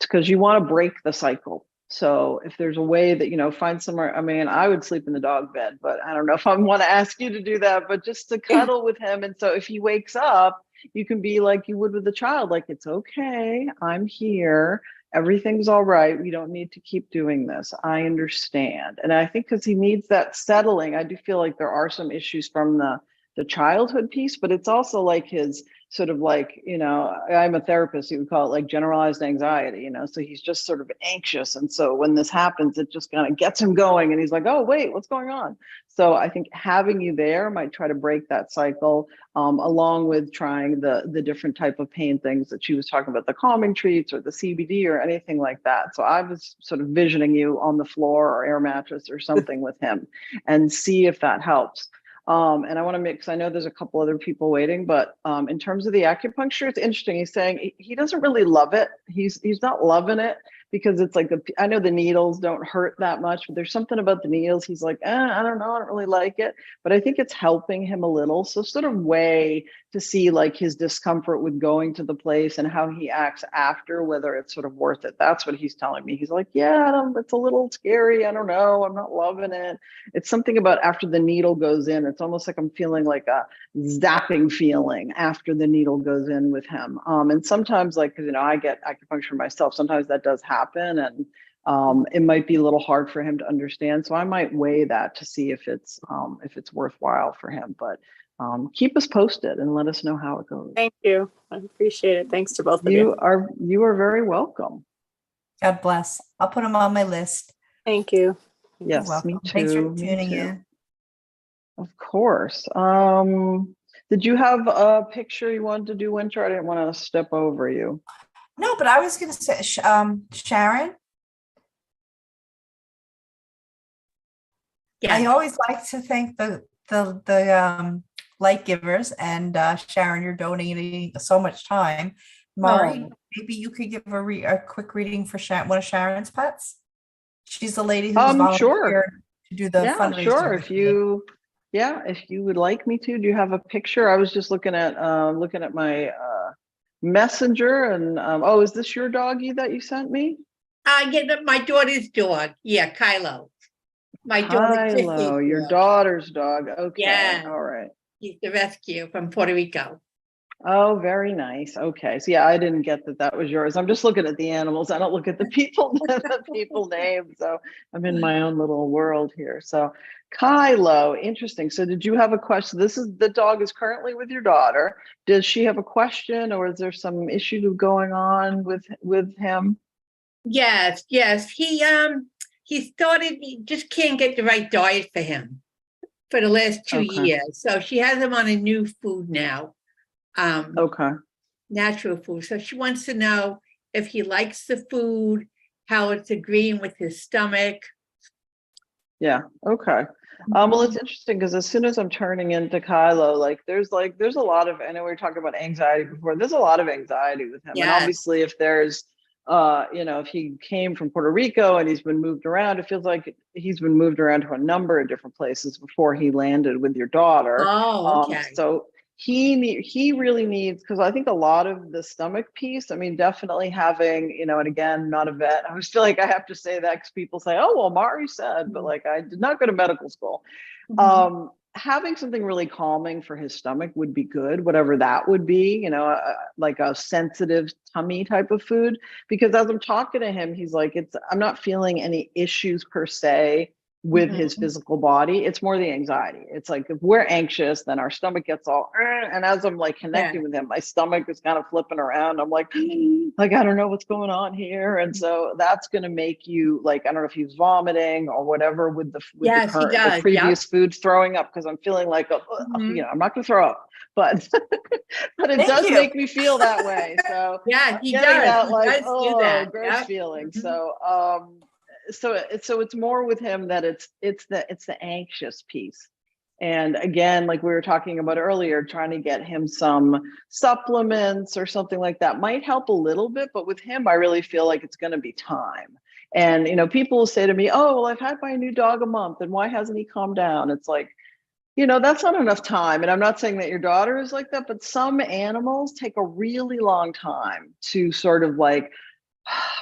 because you want to break the cycle. So if there's a way that, find somewhere, I would sleep in the dog bed, but I don't know if I want to ask you to do that, but just to cuddle with him. And so if he wakes up, you can be like you would with a child, like, it's okay, I'm here, everything's all right, we don't need to keep doing this, I understand. And I think because he needs that settling, I do feel like there are some issues from the childhood piece, but it's also like his sort of like, I'm a therapist, you would call it like generalized anxiety, so he's just sort of anxious. And so when this happens, it just kind of gets him going and he's like, oh, wait, what's going on? So I think having you there might try to break that cycle, along with trying the different type of pain things that she was talking about, the calming treats or the CBD or anything like that. So I was sort of visioning you on the floor or air mattress or something with him and see if that helps. And I want to because I know there's a couple other people waiting, but in terms of the acupuncture, it's interesting. He's saying he doesn't really love it. He's not loving it because it's like, I know the needles don't hurt that much, but there's something about the needles. He's like, I don't know, I don't really like it, but I think it's helping him a little. So sort of way to see like his discomfort with going to the place and how he acts after, whether it's sort of worth it. That's what he's telling me. He's like, yeah, it's a little scary. I don't know. I'm not loving it. It's something about after the needle goes in, it's almost like I'm feeling like a zapping feeling after the needle goes in with him. And sometimes like, because, I get acupuncture myself, sometimes that does happen. And it might be a little hard for him to understand. So I might weigh that to see if it's worthwhile for him, but keep us posted and let us know how it goes. Thank you. I appreciate it. Thanks to both of you. You are very welcome. God bless. I'll put them on my list. Thank you. Yes, me too. Thanks for tuning in. Of course. Did you have a picture you wanted to do, Winter? I didn't want to step over you. No, but I was going to say, Sharon. Yeah. I always like to thank the light givers, and Sharon, you're donating so much time. Mari, maybe you could give a quick reading for one of Sharon's pets. She's the lady who's volunteered to do the fundraiser. Sure. If you would like me to. Do you have a picture? I was just looking at my messenger, and is this your doggy that you sent me? Yeah, my daughter's dog. Yeah, Kylo. My daughter Chrissy Kylo, your grew. daughter's dog. Okay. Yeah. All right. He's the rescue from Puerto Rico. Oh, very nice. Okay. So yeah, I didn't get that was yours. I'm just looking at the animals. I don't look at the people, the people names. So I'm in my own little world here. So Kylo, interesting. So did you have a question? The dog is currently with your daughter. Does she have a question, or is there some issue going on with him? Yes. He started, he just can't get the right diet for him for the last 2 Okay. years. So she has him on a new food now. Okay. Natural food. So she wants to know if he likes the food, how it's agreeing with his stomach. Yeah. Okay. Well, it's interesting because as soon as I'm turning into Kylo, there's a lot of, I know we were talking about anxiety before. There's a lot of anxiety with him. And Yes. obviously if there's, if he came from Puerto Rico and he's been moved around, it feels like he's been moved around to a number of different places before he landed with your daughter. Oh, okay. So he really needs, because I think a lot of the stomach piece, I mean, definitely having, and again, not a vet. I always feel like I have to say that because people say, oh, well, Mari said, but like, I did not go to medical school. Having something really calming for his stomach would be good, whatever that would be, like a sensitive tummy type of food. Because as I'm talking to him, he's like, I'm not feeling any issues per se with his physical body. It's more the anxiety. It's like, if we're anxious, then our stomach gets all, and as I'm like connecting with him, my stomach is kind of flipping around. I'm like, I don't know what's going on here. And so that's going to make you like, I don't know if he's vomiting or whatever with the previous food, throwing up, because I'm feeling like, I'm not going to throw up, but it does make me feel that way. So yeah, he does. That, like, he does do that. gross feeling. So it's more with him that it's the anxious piece. And again, like we were talking about earlier, trying to get him some supplements or something like that might help a little bit. But with him, I really feel like it's going to be time. And, people will say to me, oh, well, I've had my new dog a month and why hasn't he calmed down? It's like, that's not enough time. And I'm not saying that your daughter is like that, but some animals take a really long time to sort of like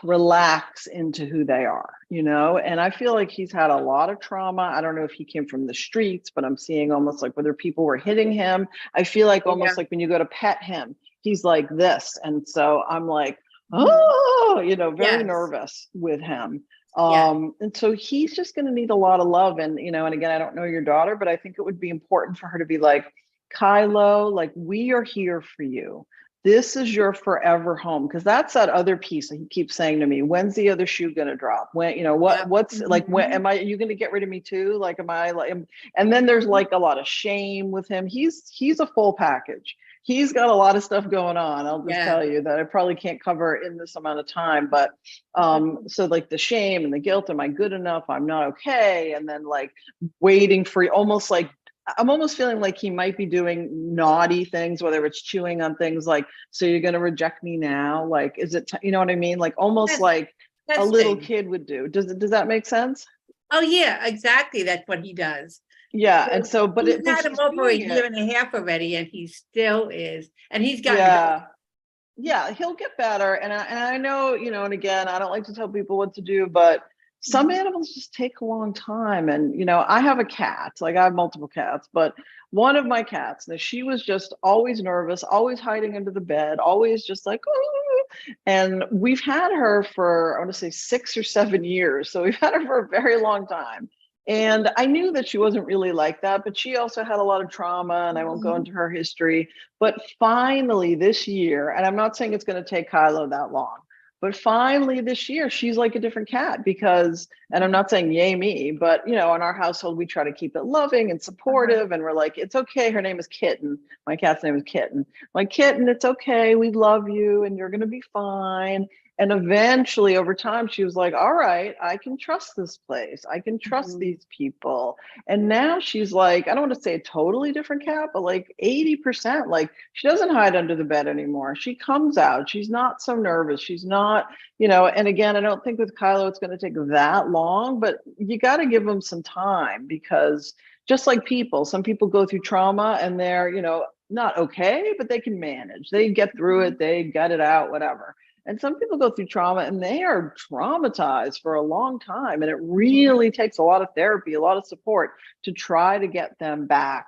relax into who they are, and I feel like he's had a lot of trauma. I don't know if he came from the streets, but I'm seeing almost like whether people were hitting him. I feel like almost like when you go to pet him, he's like this. And so I'm like, very nervous with him. And so he's just going to need a lot of love. And, and again, I don't know your daughter, but I think it would be important for her to be like, Kylo, like, we are here for you. This is your forever home. Because that's that other piece that he keeps saying to me, when's the other shoe going to drop? When, what's like, when are you going to get rid of me too? Like, am I like, and then there's like a lot of shame with him. He's a full package. He's got a lot of stuff going on. I'll just tell you that I probably can't cover in this amount of time, but so like the shame and the guilt, am I good enough? I'm not okay. And then like waiting for almost like, I'm almost feeling like he might be doing naughty things, whether it's chewing on things like, so you're going to reject me now? Like, is it, you know what I mean? Like almost like a little kid would do. Does that make sense? Oh yeah, exactly. That's what he does. Yeah. And so, but he's had him over a year and a half already, and he still is, and he's got yeah, he'll get better. And I know, and again, I don't like to tell people what to do, but some animals just take a long time. And, I have a cat, like I have multiple cats, but one of my cats, now she was just always nervous, always hiding under the bed, always just like, oh. And we've had her for, I want to say 6 or 7 years. So we've had her for a very long time. And I knew that she wasn't really like that, but she also had a lot of trauma, and I won't go into her history. But finally this year, and I'm not saying it's going to take Kylo that long, but finally this year, she's like a different cat because, and I'm not saying yay me, but in our household, we try to keep it loving and supportive. And we're like, it's okay. Her name is Kitten. My cat's name is Kitten. Like, Kitten, it's okay. We love you and you're going to be fine. And eventually over time, she was like, all right, I can trust this place. I can trust these people. And now she's like, I don't want to say a totally different cat, but like 80%, like she doesn't hide under the bed anymore. She comes out. She's not so nervous. She's not, and again, I don't think with Kylo, it's going to take that long, but you got to give them some time because just like people, some people go through trauma and they're, not okay, but they can manage. They get through it. They gut it out, whatever. And some people go through trauma and they are traumatized for a long time. And it really takes a lot of therapy, a lot of support to try to get them back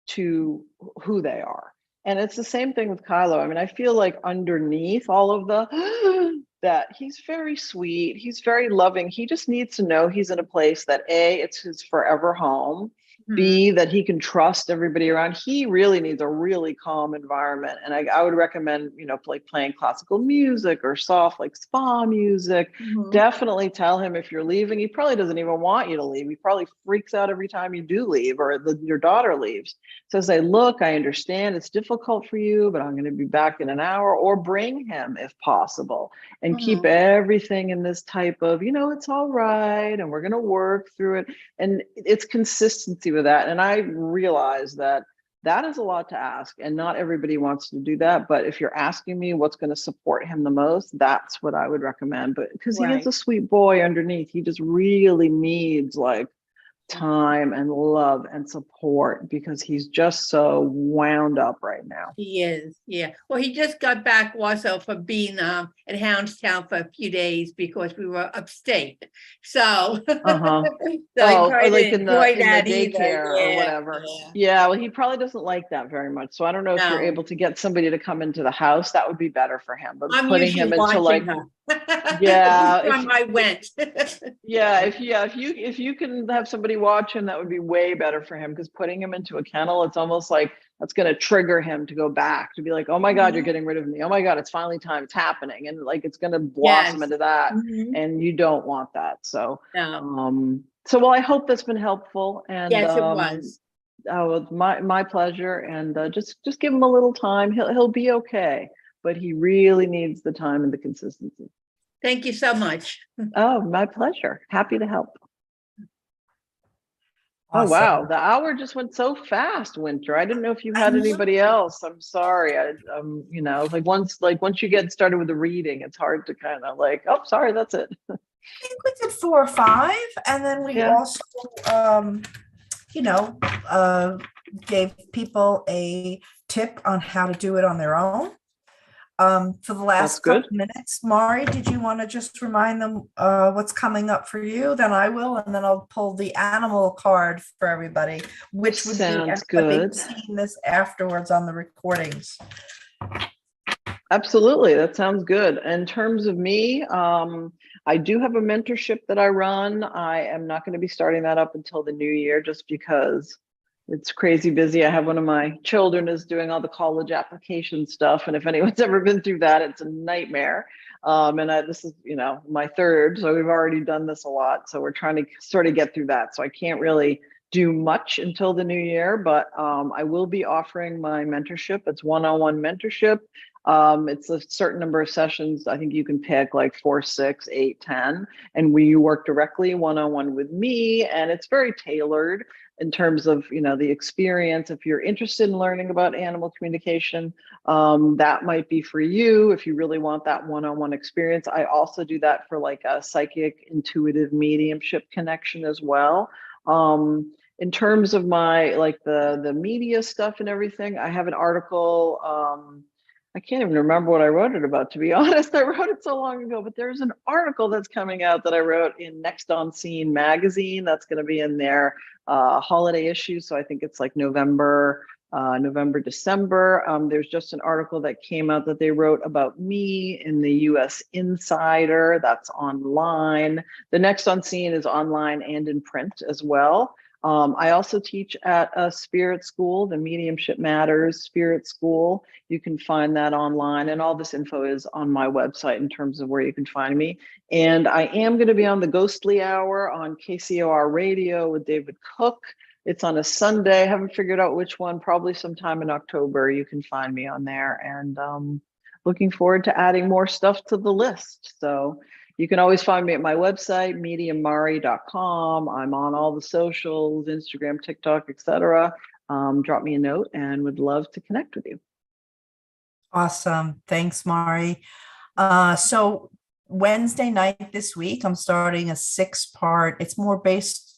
to who they are. And it's the same thing with Kylo. I mean, I feel like underneath all of the that he's very sweet, he's very loving. He just needs to know he's in a place that A, it's his forever home. B, that he can trust everybody around. He really needs a really calm environment. And I would recommend, you know, like playing classical music or soft, like spa music. Definitely tell him if you're leaving, he probably doesn't even want you to leave. He probably freaks out every time you do leave or your daughter leaves. So say, look, I understand it's difficult for you, but I'm going to be back in an hour, or bring him if possible, and keep everything in this type of, you know, it's all right. And we're going to work through it. And it's consistency with that. And I realize that that is a lot to ask, and not everybody wants to do that. But if you're asking me what's going to support him the most, that's what I would recommend. But because he is a sweet boy underneath, he just really needs like time and love and support, because he's just so wound up right now. He is, yeah. Well, he just got back also for being at Houndstown for a few days because we were upstate. So, so he probably like didn't in the enjoy that daycare either. or whatever. Yeah, well, he probably doesn't like that very much. So I don't know if you're No. able to get somebody to come into the house. That would be better for him. But I'm putting usually him into like, watching her. yeah, Every time I went. if you can have somebody watch him, that would be way better for him, because putting him into a kennel, it's almost like that's going to trigger him to go back, to be like, oh my God, you're getting rid of me. Oh my God, it's finally time. It's happening. And like, it's going to blossom into that. And you don't want that. So, well, I hope that's been helpful. And yes, it was. Oh, my pleasure. And just give him a little time. He'll be okay. But he really needs the time and the consistency. Thank you so much. Oh, my pleasure. Happy to help. Awesome. Oh, wow. The hour just went so fast, Winter. I didn't know if you had anybody else. I'm sorry. You know, like once you get started with the reading, it's hard to kind of like, oh, sorry, that's it. I think we did 4 or 5, and then we also, you know, gave people a tip on how to do it on their own. For the last couple minutes, Mari, did you want to just remind them what's coming up for you? Then I will, and then I'll pull the animal card for everybody, which would Sounds be good. Seeing this afterwards on the recordings. Absolutely, that sounds good. In terms of me, I do have a mentorship that I run. I am not going to be starting that up until the new year, just because it's crazy busy. I have one of my children is doing all the college application stuff. And if anyone's ever been through that, it's a nightmare. This is, you know, my 3rd. So we've already done this a lot. So we're trying to sort of get through that. So I can't really do much until the new year, but I will be offering my mentorship. It's one-on-one mentorship. It's a certain number of sessions. I think you can pick like 4, 6, 8, 10, and you work directly one-on-one with me. And it's very tailored in terms of, you know, the experience. If you're interested in learning about animal communication, that might be for you if you really want that one-on-one experience. I also do that for like a psychic intuitive mediumship connection as well. In terms of my, like the media stuff and everything, I have an article, I can't even remember what I wrote it about, to be honest. I wrote it so long ago, but there's an article that's coming out that I wrote in Next on Scene magazine. That's going to be in their holiday issue. So I think it's like November, December. There's just an article that came out that they wrote about me in the US Insider. That's online. The Next on Scene is online and in print as well. I also teach at a spirit school, the Mediumship Matters Spirit School. You can find that online, and all this info is on my website in terms of where you can find me. And I am going to be on the Ghostly Hour on KCOR Radio with David Cook. It's on a Sunday. I haven't figured out which one, probably sometime in October. You can find me on there, and looking forward to adding more stuff to the list. So you can always find me at my website, mediummari.com. I'm on all the socials, Instagram, TikTok, etc. Drop me a note and would love to connect with you. Awesome. Thanks, Mari. So Wednesday night this week, I'm starting a 6-part. It's more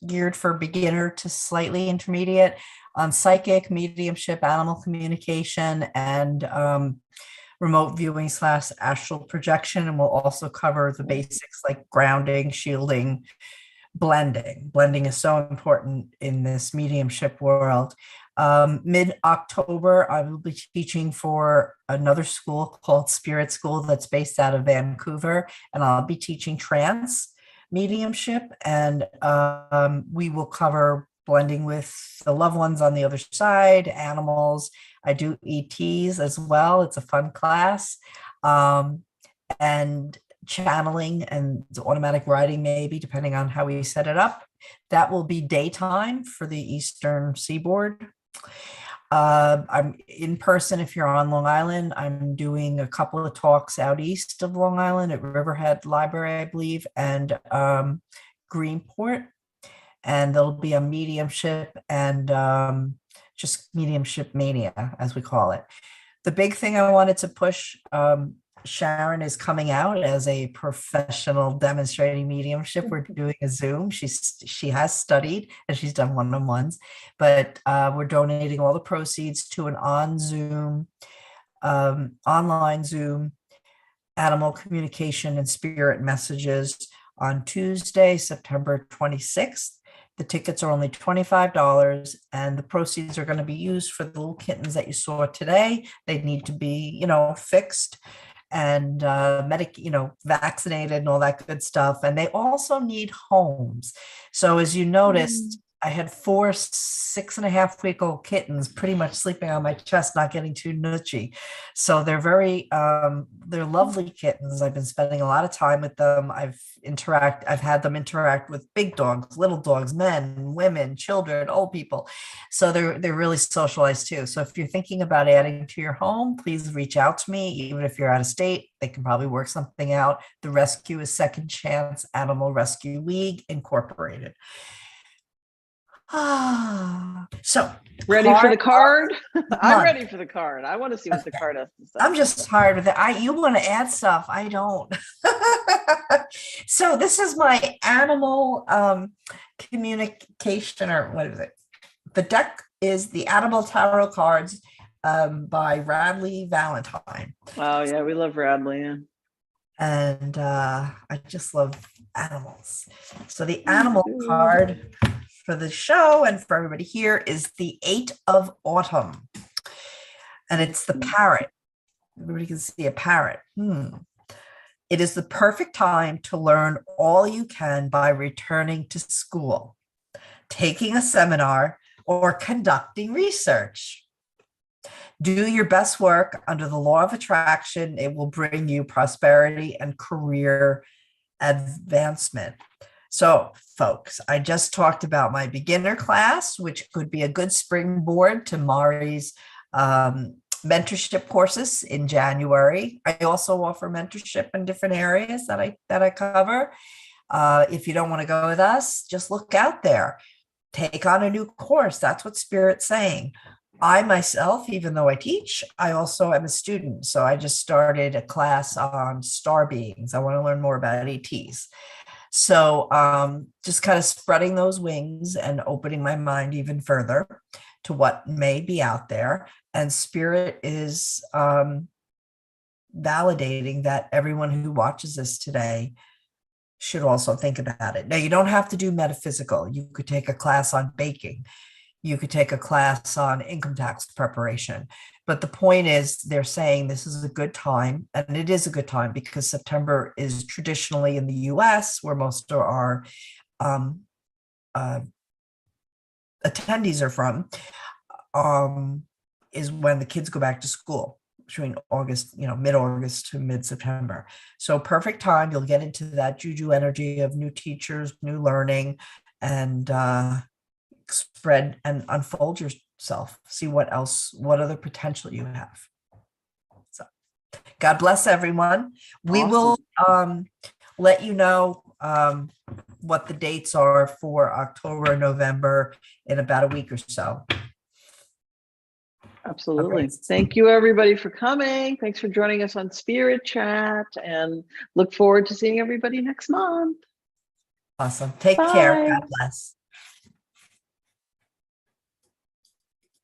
geared for beginner to slightly intermediate on psychic, mediumship, animal communication, and remote viewing / astral projection, and we'll also cover the basics like grounding, shielding, blending. Blending is so important in this mediumship world. Mid-October, I will be teaching for another school called Spirit School that's based out of Vancouver, and I'll be teaching trance mediumship, and we will cover blending with the loved ones on the other side, animals. I do ETs as well. It's a fun class. And channeling and automatic writing, maybe, depending on how we set it up. That will be daytime for the Eastern Seaboard. I'm in person if you're on Long Island. I'm doing a couple of talks out east of Long Island at Riverhead Library, I believe, and Greenport. And there'll be a mediumship and just mediumship mania, as we call it. The big thing I wanted to push, Sharon is coming out as a professional demonstrating mediumship. We're doing a Zoom. She has studied and she's done one-on-ones, but we're donating all the proceeds to an online Zoom animal communication and spirit messages on Tuesday, September 26th. The tickets are only $25, and the proceeds are going to be used for the little kittens that you saw today. They need to be, fixed and vaccinated and all that good stuff. And they also need homes. So as you noticed, I had 4 6.5-week-old kittens pretty much sleeping on my chest, not getting too nutchy. So they're they're lovely kittens. I've been spending a lot of time with them. I've had them interact with big dogs, little dogs, men, women, children, old people. So they're really socialized too. So if you're thinking about adding to your home, please reach out to me. Even if you're out of state, they can probably work something out. The rescue is Second Chance Animal Rescue League Incorporated. So ready for the card? I'm ready for the card. I want to see what the card has to say. I'm just tired of that. You want to add stuff. I don't. So this is my animal communication, or what is it? The deck is the Animal Tarot cards by Radley Valentine. Oh yeah, we love Radley. Yeah. And I just love animals. So the animal card for the show and for everybody here is the 8 of Autumn. And it's the parrot. Everybody can see a parrot. It is the perfect time to learn all you can by returning to school, taking a seminar, or conducting research. Do your best work under the law of attraction. It will bring you prosperity and career advancement. So, folks, I just talked about my beginner class, which could be a good springboard to Mari's mentorship courses in January. I also offer mentorship in different areas that I cover. If you don't want to go with us, just look out there. Take on a new course. That's what Spirit's saying. I myself, even though I teach, I also am a student. So I just started a class on star beings. I want to learn more about ETs. So just kind of spreading those wings and opening my mind even further to what may be out there. And Spirit is validating that everyone who watches this today should also think about it. Now, you don't have to do metaphysical. You could take a class on baking. You could take a class on income tax preparation. But the point is, they're saying this is a good time, and it is a good time because September is traditionally in the US, where most of our attendees are from, is when the kids go back to school between August, mid-August to mid-September. So perfect time. You'll get into that juju energy of new teachers, new learning, and spread and unfold yourself. See what other potential you have. So God bless everyone. We will let you know what the dates are for October and November in about a week or so. Absolutely. Okay. Thank you everybody for coming. Thanks for joining us on Spirit Chat, and look forward to seeing everybody next month. Awesome. Take Bye. care. God bless.